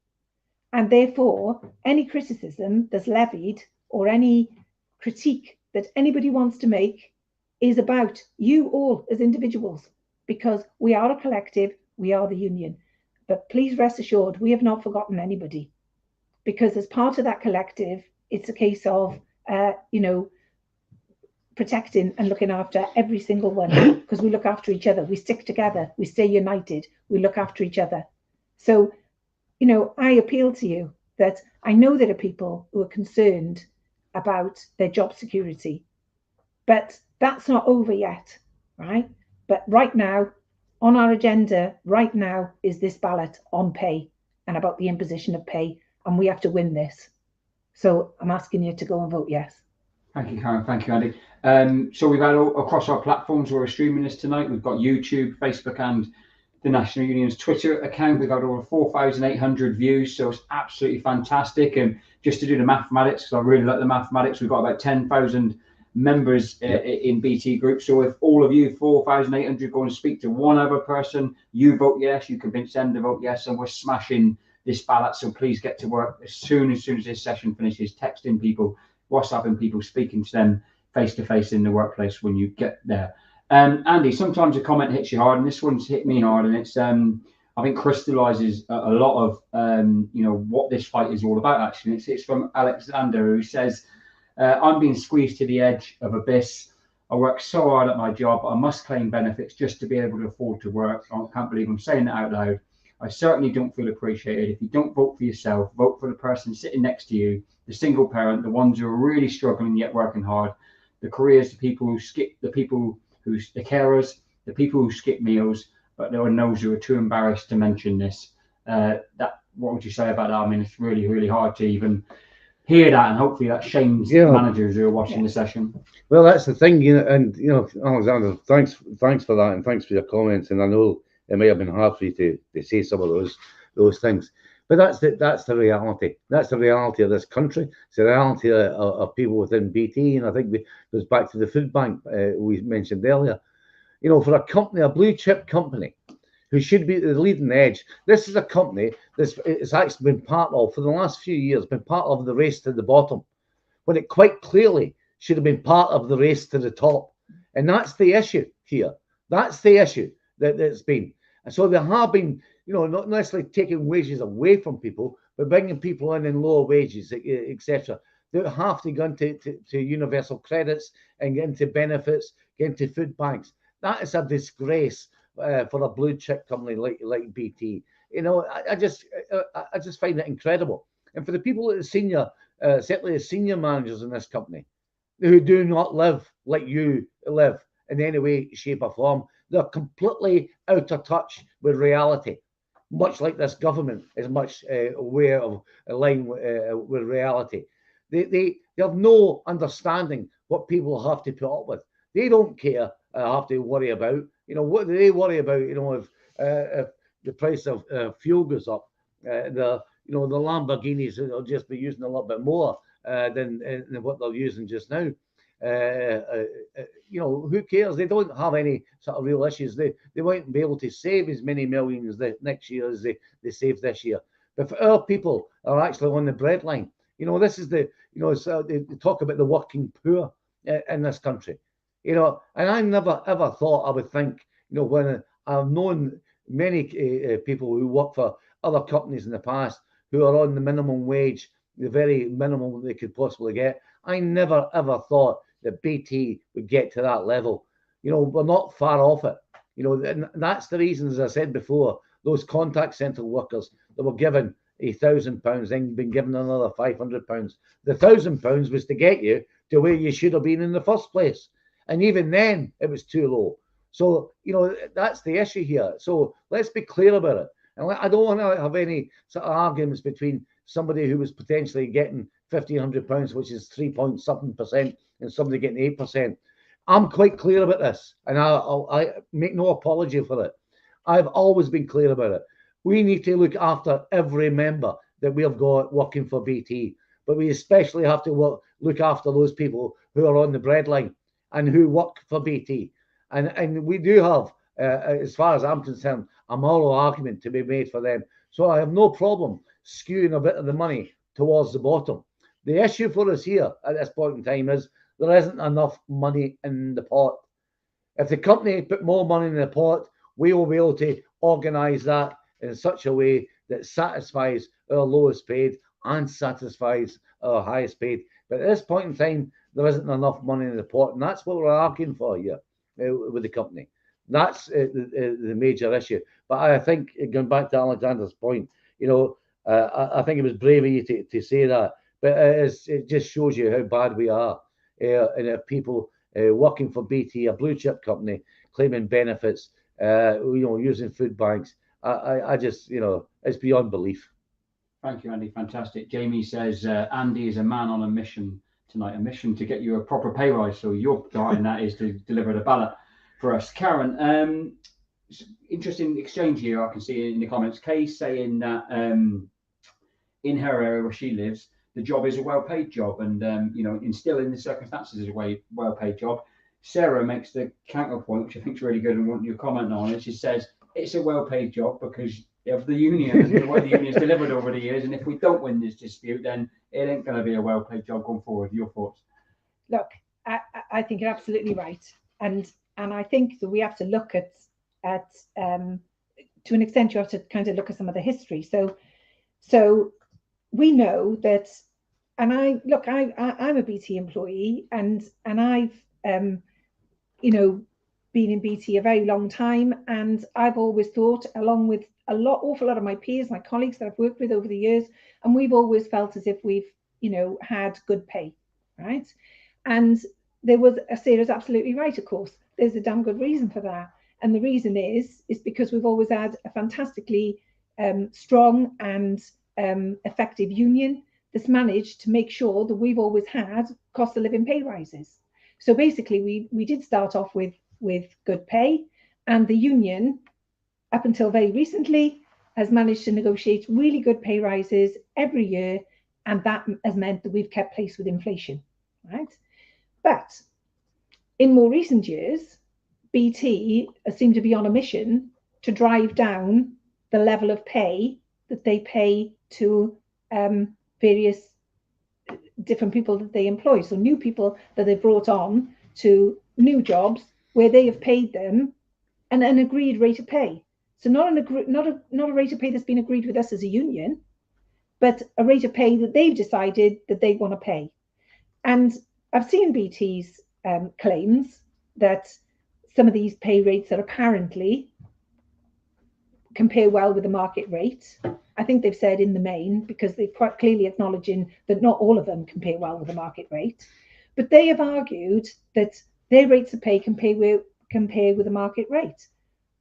And therefore, any criticism that's levied or any critique that anybody wants to make is about you all as individuals, because we are a collective, we are the union. But please rest assured, we have not forgotten anybody, because as part of that collective, it's a case of, protecting and looking after every single one, because we look after each other, we stick together, we stay united, we look after each other. So, I appeal to you that I know there are people who are concerned about their job security, but that's not over yet, right? But right now, on our agenda right now is this ballot on pay and about the imposition of pay, and we have to win this. So I'm asking you to go and vote yes. Thank you, Karen. Thank you, Andy. So we've had across our platforms, we're streaming this tonight. We've got YouTube, Facebook, and the National Union's Twitter account. We've got over 4,800 views, so it's absolutely fantastic. And just to do the mathematics, because I really like the mathematics, we've got about 10,000 members in BT Group. So if all of you 4,800 go and speak to one other person, you vote yes, you convince them to vote yes, and we're smashing this ballot. So please get to work as soon as this session finishes, texting people, WhatsApping people, speaking to them face to face in the workplace when you get there. Andy, sometimes a comment hits you hard, and this one's hit me hard, and it's I think crystallizes a lot of what this fight is all about. Actually, it's from Alexander, who says, I'm being squeezed to the edge of abyss. I work so hard at my job. I must claim benefits just to be able to afford to work. I can't believe I'm saying that out loud. I certainly don't feel appreciated. If you don't vote for yourself, vote for the person sitting next to you, the single parent, the ones who are really struggling yet working hard, the careers, the people who skip, the people who's the carers, the people who skip meals, but there are those who are too embarrassed to mention this. What would you say about that? I mean, it's really, really hard to even hear that, and hopefully that shames managers who are watching the session. Well, that's the thing, Alexander, thanks for that, and thanks for your comments. And I know it may have been hard for you to say some of those things, but that's the reality. That's the reality of this country. It's the reality of people within BT, and I think it goes back to the food bank we mentioned earlier. For a company, a blue chip company, who should be the leading edge. This is a company that's actually been part of, for the last few years, been part of the race to the bottom, when it quite clearly should have been part of the race to the top. And that's the issue here. That's the issue that's been. And so there have been, not necessarily taking wages away from people, but bringing people in lower wages, etc. They have to go into universal credits and get into benefits, get into food banks. That is a disgrace for a blue chip company like BT. I just find it incredible. And for the people at the senior, certainly the senior managers in this company, who do not live like you live in any way, shape or form, they're completely out of touch with reality, much like this government is much aware of line with reality. They have no understanding what people have to put up with. They don't care, have to worry about. What do they worry about? If the price of fuel goes up, the Lamborghinis will just be using a little bit more than what they're using just now. Who cares? They don't have any sort of real issues. They won't be able to save as many millions next year as they saved this year. But for our people are actually on the breadline, this is they talk about the working poor in this country. And I never ever thought I would think, when I've known many people who work for other companies in the past who are on the minimum wage, the very minimum they could possibly get, I never ever thought that BT would get to that level. We're not far off it. And that's the reason, as I said before, those contact centre workers that were given £1,000, then been given another £500. The £1,000 was to get you to where you should have been in the first place. And even then, it was too low. So, that's the issue here. So let's be clear about it. And I don't want to have any sort of arguments between somebody who was potentially getting £1,500, which is 3.something%, and somebody getting 8%. I'm quite clear about this, and I make no apology for it. I've always been clear about it. We need to look after every member that we have got working for BT, but we especially have to look after those people who are on the breadline and who work for BT. And we do have, as far as I'm concerned, a moral argument to be made for them. So I have no problem skewing a bit of the money towards the bottom. The issue for us here at this point in time is there isn't enough money in the pot. If the company put more money in the pot, we will be able to organise that in such a way that satisfies our lowest paid and satisfies our highest paid. But at this point in time, there isn't enough money in the pot, and that's what we're arguing for here with the company. That's the major issue. But I think, going back to Alexander's point, I think it was brave of you to say that, but it just shows you how bad we are. And if people working for BT, a blue chip company, claiming benefits, using food banks, I just, it's beyond belief. Thank you, Andy. Fantastic. Jamie says Andy is a man on a mission tonight, a mission to get you a proper pay rise. So your behind that is to deliver the ballot for us. Karen, interesting exchange here. I can see in the comments, Kay's saying that in her area where she lives, the job is a well-paid job, and instilling the circumstances is a well-paid job. Sarah makes the counterpoint, which I think is really good and want your comment on it. She says it's a well-paid job because of the union and the way the union's delivered over the years, and if we don't win this dispute, then it ain't going to be a well-paid job going forward. Your thoughts? Look, I think you're absolutely right, and I think that we have to look at to an extent, you have to kind of look at some of the history. So we know that, and I'm a BT employee, and I've been in BT a very long time, and I've always thought, along with awful lot of my peers, my colleagues that I've worked with over the years, and we've always felt as if we've had good pay, right? And Sarah's absolutely right, of course. There's a damn good reason for that. And the reason is because we've always had a fantastically strong and effective union that's managed to make sure that we've always had cost of living pay rises. So basically, we did start off with good pay, and the union, up until very recently, has managed to negotiate really good pay rises every year, and that has meant that we've kept pace with inflation, right? But in more recent years, BT seemed to be on a mission to drive down the level of pay that they pay to various different people that they employ. So new people that they brought on to new jobs where they have paid them an agreed rate of pay. So not a rate of pay that's been agreed with us as a union, but a rate of pay that they've decided that they want to pay. And I've seen BT's claims that some of these pay rates are apparently compare well with the market rate. I think they've said in the main, because they're quite clearly acknowledging that not all of them compare well with the market rate. But they have argued that their rates of pay compare with the market rate.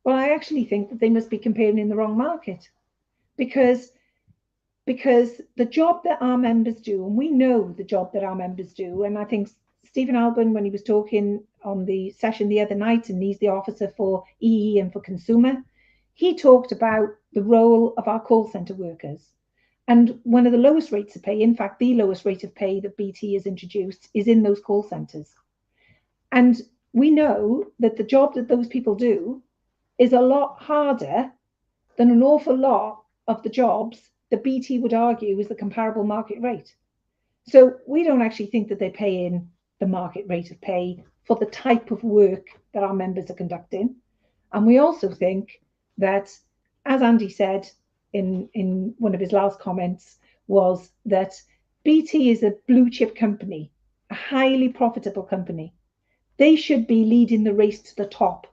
Well, I actually think that they must be comparing in the wrong market, because the job that our members do, and we know the job that our members do, and I think Stephen Alban, when he was talking on the session the other night, and he's the officer for EE and for consumer, he talked about the role of our call centre workers. And one of the lowest rates of pay, in fact, the lowest rate of pay that BT has introduced, is in those call centres. And we know that the job that those people do is a lot harder than an awful lot of the jobs that BT would argue is the comparable market rate. So we don't actually think that they're paying the market rate of pay for the type of work that our members are conducting. And we also think that, as Andy said in one of his last comments, was that BT is a blue chip company, a highly profitable company. They should be leading the race to the top,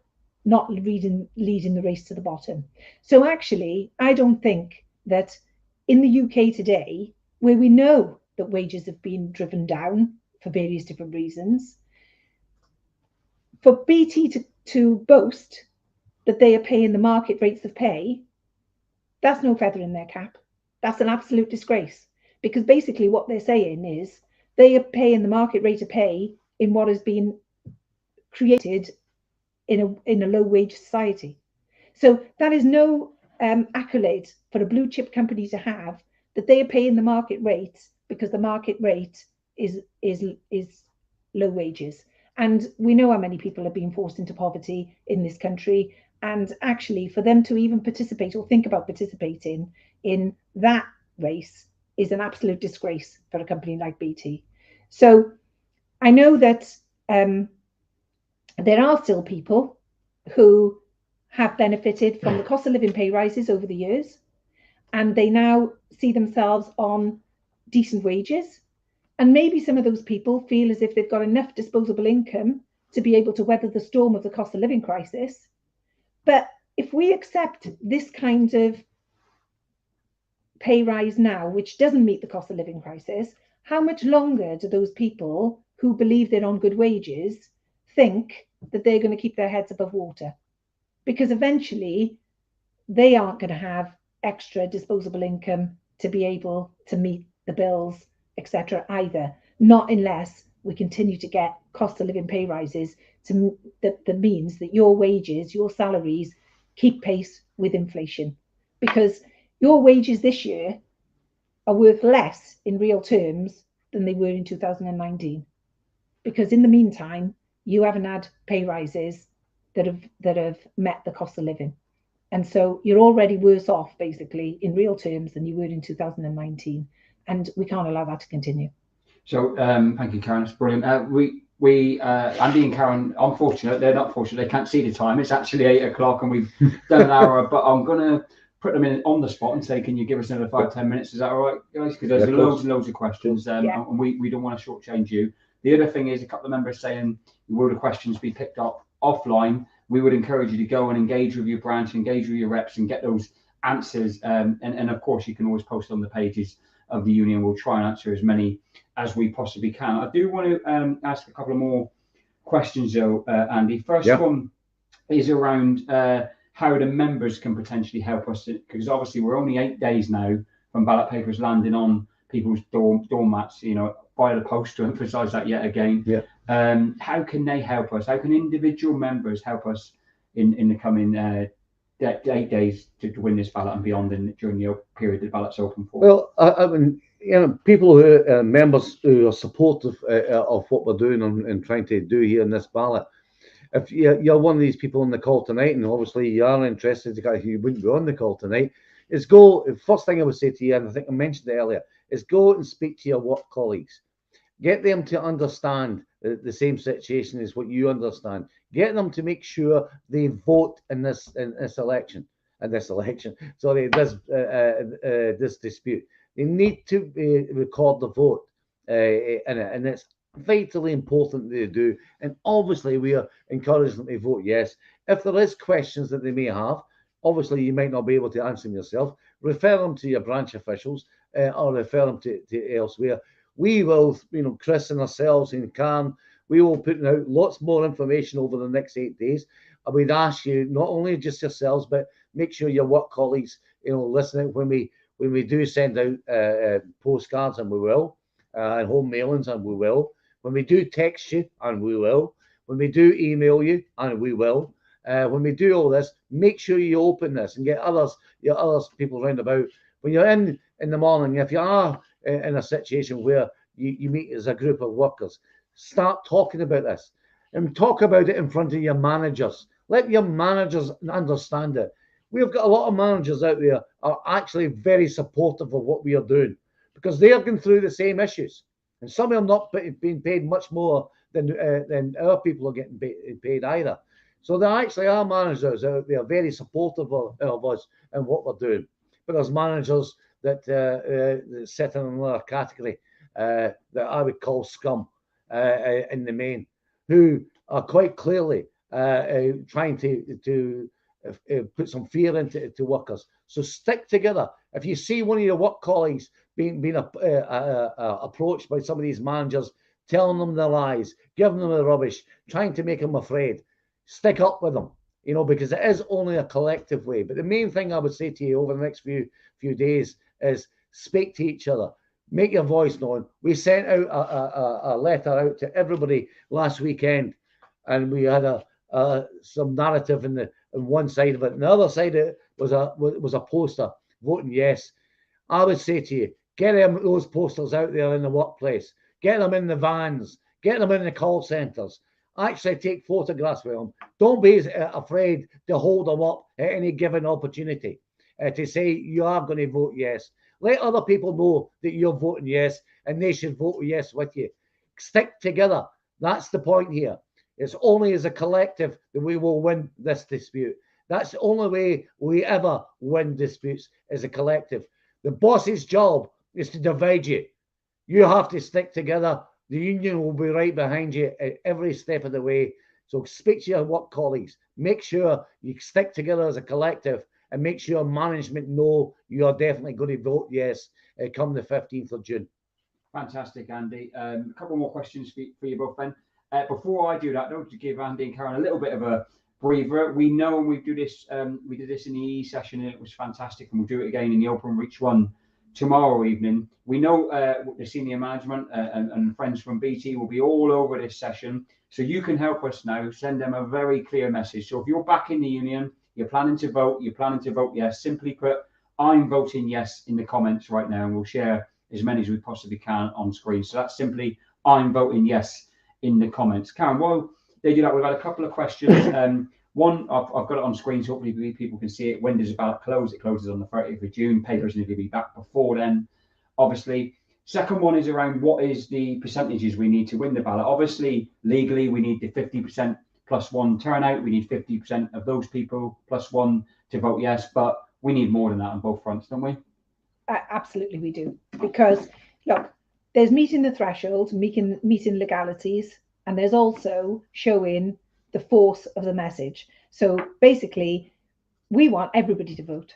not leading the race to the bottom. So actually, I don't think that in the UK today, where we know that wages have been driven down for various different reasons, for BT to boast that they are paying the market rates of pay, that's no feather in their cap. That's an absolute disgrace, because basically what they're saying is they are paying the market rate of pay in what has been created in a low wage society. So that is no accolade for a blue chip company to have, that they are paying the market rate because the market rate is low wages. And we know how many people are being forced into poverty in this country. And actually, for them to even participate or think about participating in that race is an absolute disgrace for a company like BT. So I know that there are still people who have benefited from the cost of living pay rises over the years, and they now see themselves on decent wages. And maybe some of those people feel as if they've got enough disposable income to be able to weather the storm of the cost of living crisis. But if we accept this kind of pay rise now, which doesn't meet the cost of living crisis, how much longer do those people who believe they're on good wages think that they're going to keep their heads above water? Because eventually they aren't going to have extra disposable income to be able to meet the bills, etc. either, not unless we continue to get cost of living pay rises that means that your wages, your salaries keep pace with inflation. Because your wages this year are worth less in real terms than they were in 2019. Because in the meantime, you haven't had pay rises that have met the cost of living. And so you're already worse off, basically, in real terms than you were in 2019. And we can't allow that to continue. So thank you, Karen. That's brilliant. Andy and Karen, unfortunate, they're not fortunate. They can't see the time. It's actually 8 o'clock and we've done an hour, but I'm going to put them in on the spot and say, can you give us another 5-10 minutes? Is that all right, guys? Because there's loads and loads of questions and we don't want to shortchange you. The other thing is a couple of members saying, will the questions be picked up offline? We would encourage you to go and engage with your branch, engage with your reps and get those answers. And of course, you can always post on the pages of the union. We'll try and answer as many as we possibly can. I do want to ask a couple of more questions though, Andy. First one is around how the members can potentially help us, because obviously we're only 8 days now from ballot papers landing on people's doormats, you know, by the post, to emphasise that yet again. Yeah. How can they help us? How can individual members help us in the coming 8 days to win this ballot and beyond during the period the ballot's open for? Well, I mean, you know, people who members who are supportive of what we're doing and trying to do here in this ballot. If you're one of these people on the call tonight, and obviously you are interested, you wouldn't be on the call tonight, is go. First thing I would say to you, and I think I mentioned it earlier, is go out and speak to your work colleagues. Get them to understand the same situation as what you understand. Get them to make sure they vote in this election. This dispute. They need to record the vote in it, and it's vitally important they do. And obviously, we are encouraging them to vote yes. If there is questions that they may have, obviously you might not be able to answer them yourself. Refer them to your branch officials or refer them to elsewhere. We will, you know, Chris and ourselves in Kerr, we will put out lots more information over the next 8 days. And we'd ask you not only just yourselves, but make sure your work colleagues, you know, listen when we do send out postcards, and we will, and home mailings, and we will. When we do text you, and we will. When we do email you, and we will. When we do all this, make sure you open this and get your other people round about. When you're in the morning, if you are in a situation where you meet as a group of workers, start talking about this and talk about it in front of your managers. Let your managers understand it. We've got a lot of managers out there are actually very supportive of what we are doing because they are going through the same issues. And some of them not being paid much more than our people are getting paid either. So there actually are managers out there very supportive of us and what we're doing. But there's managers that sit in another category that I would call scum in the main, who are quite clearly trying to put some fear into workers. So stick together. If you see one of your work colleagues being approached by some of these managers, telling them the lies, giving them the rubbish, trying to make them afraid, stick up with them, you know, because it is only a collective way. But the main thing I would say to you over the next few days is speak to each other, make your voice known. We sent out a letter out to everybody last weekend, and we had some narrative in one side of it, and the other side of it was a poster voting yes. I would say to you, get those posters out there in the workplace, get them in the vans, get them in the call centres. Actually take photographs with them. Don't be afraid to hold them up at any given opportunity to say you are going to vote yes. Let other people know that you're voting yes, and they should vote yes with you. Stick together. That's the point here. It's only as a collective that we will win this dispute. That's the only way we ever win disputes, as a collective. The boss's job is to divide you. You have to stick together. The union will be right behind you at every step of the way. So speak to your work colleagues. Make sure you stick together as a collective, and make sure management know you are definitely going to vote yes come the 15th of June. Fantastic, Andy. A couple more questions for you both then. Before I do that, though, to give Andy and Karen a little bit of a breather, we know when we do this, we did this in the EE session and it was fantastic, and we'll do it again in the Open Reach one tomorrow evening. We know the senior management and friends from BT will be all over this session, so you can help us now. Send them a very clear message. So if you're back in the union, you're planning to vote yes, simply put I'm voting yes in the comments right now, and we'll share as many as we possibly can on screen. So that's simply I'm voting yes in the comments. Karen, while they do that, we've had a couple of questions. One, I've got it on screen, so hopefully people can see it. When does the ballot close? It closes on the 30th of June. Papers need to be back before then, obviously. Second one is around what is the percentages we need to win the ballot. Obviously, legally, we need the 50% plus one turnout. We need 50% of those people plus one to vote yes, but we need more than that on both fronts, don't we? Absolutely, we do. Because, look, there's meeting the thresholds, meeting legalities, and there's also showing the force of the message. So basically, we want everybody to vote,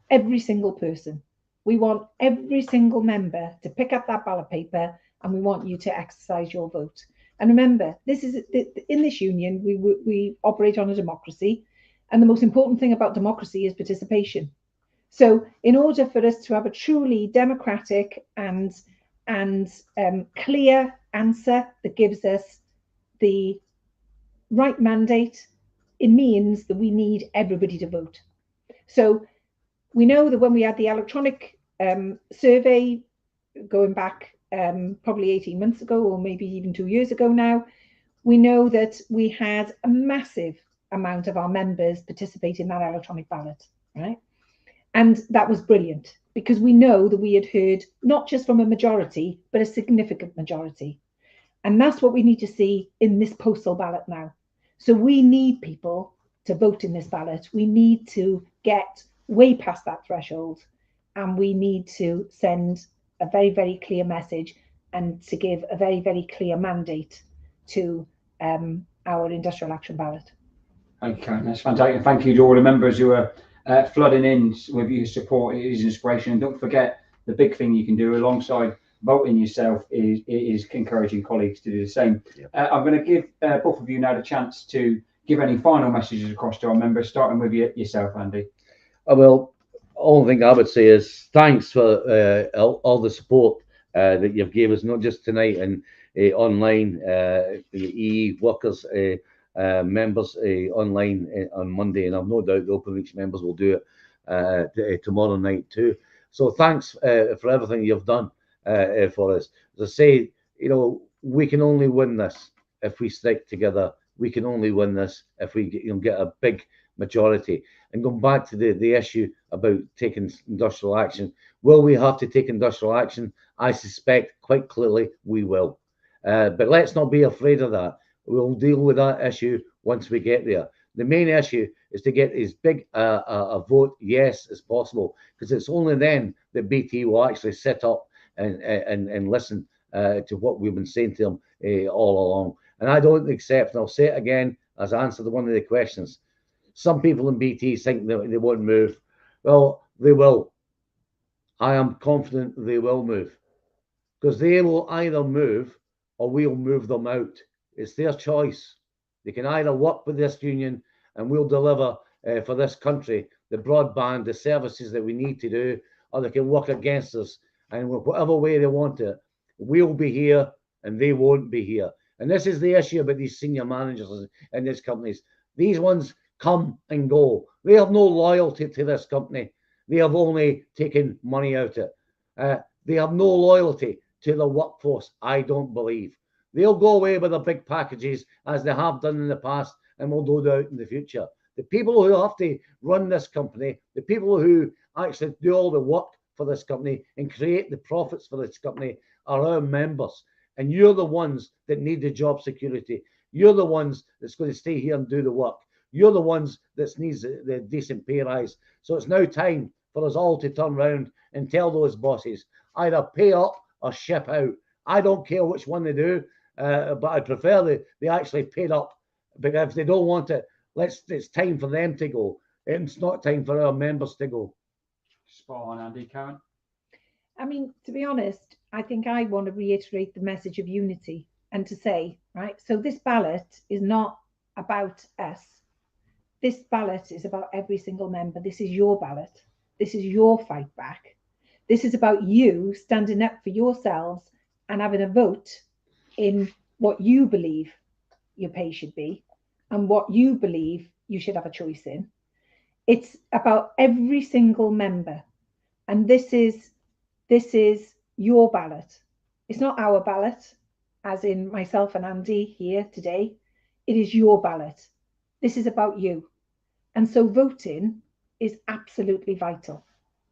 every single person. We want every single member to pick up that ballot paper, and we want you to exercise your vote. And remember, this is in this union, we operate on a democracy, and the most important thing about democracy is participation. So in order for us to have a truly democratic and clear answer that gives us the right mandate, it means that we need everybody to vote. So we know that when we had the electronic survey going back probably 18 months ago, or maybe even 2 years ago now, we know that we had a massive amount of our members participate in that electronic ballot, right? And that was brilliant, because we know that we had heard not just from a majority, but a significant majority. And that's what we need to see in this postal ballot now. So we need people to vote in this ballot. We need to get way past that threshold, and we need to send a very, very clear message and to give a very, very clear mandate to our industrial action ballot. Okay, that's fantastic. Thank you to all the members who are flooding in with your support. It is inspiration. And don't forget, the big thing you can do alongside voting yourself is encouraging colleagues to do the same. Yep. I'm going to give both of you now the chance to give any final messages across to our members, starting with yourself, Andy. Well, only thing I would say is thanks for all the support that you've gave us, not just tonight and online, the EE workers, members online on Monday, and I've no doubt the Open members will do it tomorrow night too. So thanks for everything you've done for us. As I say, you know, we can only win this if we stick together. We can only win this if we get a big majority. And going back to the issue about taking industrial action, will we have to take industrial action? I suspect quite clearly we will. But let's not be afraid of that. We'll deal with that issue once we get there. The main issue is to get as big a vote yes as possible, because it's only then that BT will actually sit up and listen to what we've been saying to them all along. And I don't accept, and I'll say it again as I answer one of the questions. Some people in BT think that they won't move. Well, they will. I am confident they will move, because they will either move or we'll move them out. It's their choice. They can either work with this union and we'll deliver for this country the broadband, the services that we need to do, or they can work against us, and whatever way they want it, we'll be here and they won't be here. And this is the issue about these senior managers in these companies. These ones come and go. They have no loyalty to this company. They have only taken money out of it. They have no loyalty to the workforce, I don't believe. They'll go away with the big packages as they have done in the past, and will do that in the future. The people who have to run this company, the people who actually do all the work for this company and create the profits for this company are our members. And you're the ones that need the job security. You're the ones that's going to stay here and do the work. You're the ones that needs the decent pay rise. So it's now time for us all to turn around and tell those bosses, either pay up or ship out. I don't care which one they do, but I prefer they actually paid up. Because if they don't want it, it's time for them to go. It's not time for our members to go. Spot on, Andy. Karen? I mean, to be honest, I think I want to reiterate the message of unity and to say, right, so this ballot is not about us. This ballot is about every single member. This is your ballot. This is your fight back. This is about you standing up for yourselves and having a vote in what you believe your pay should be and what you believe you should have a choice in. It's about every single member. And this is your ballot. It's not our ballot, as in myself and Andy here today. It is your ballot. This is about you. And so voting is absolutely vital,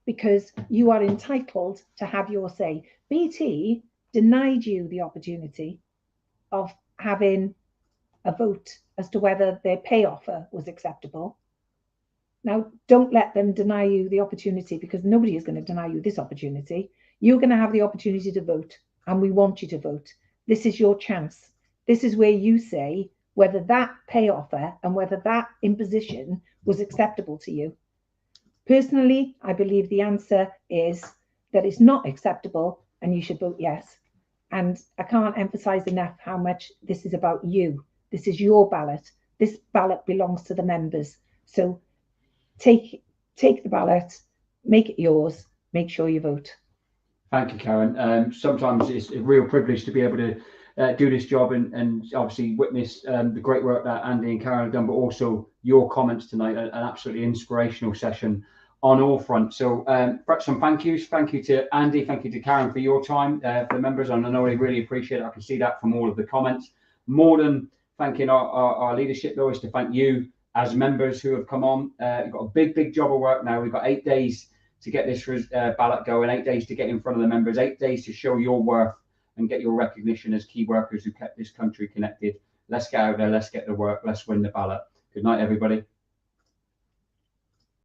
because you are entitled to have your say. BT denied you the opportunity of having a vote as to whether their pay offer was acceptable. Now, don't let them deny you the opportunity, because nobody is going to deny you this opportunity. You're going to have the opportunity to vote, and we want you to vote. This is your chance. This is where you say whether that pay offer and whether that imposition was acceptable to you. Personally, I believe the answer is that it's not acceptable and you should vote yes. And I can't emphasize enough how much this is about you. This is your ballot. This ballot belongs to the members. So take the ballot, make it yours, make sure you vote. Thank you, Karen. Sometimes it's a real privilege to be able to do this job and obviously witness the great work that Andy and Karen have done, but also your comments tonight, an absolutely inspirational session on all fronts. So some thank yous. Thank you to Andy, thank you to Karen for your time, for the members, and I know they really appreciate it. I can see that from all of the comments. More than thanking our leadership, though, is to thank you as members who have come on. You've got a big job of work now. We've got 8 days to get this ballot going, 8 days to get in front of the members, 8 days to show your worth and get your recognition as key workers who kept this country connected. Let's get out there, let's get the work, let's win the ballot. Good night, everybody.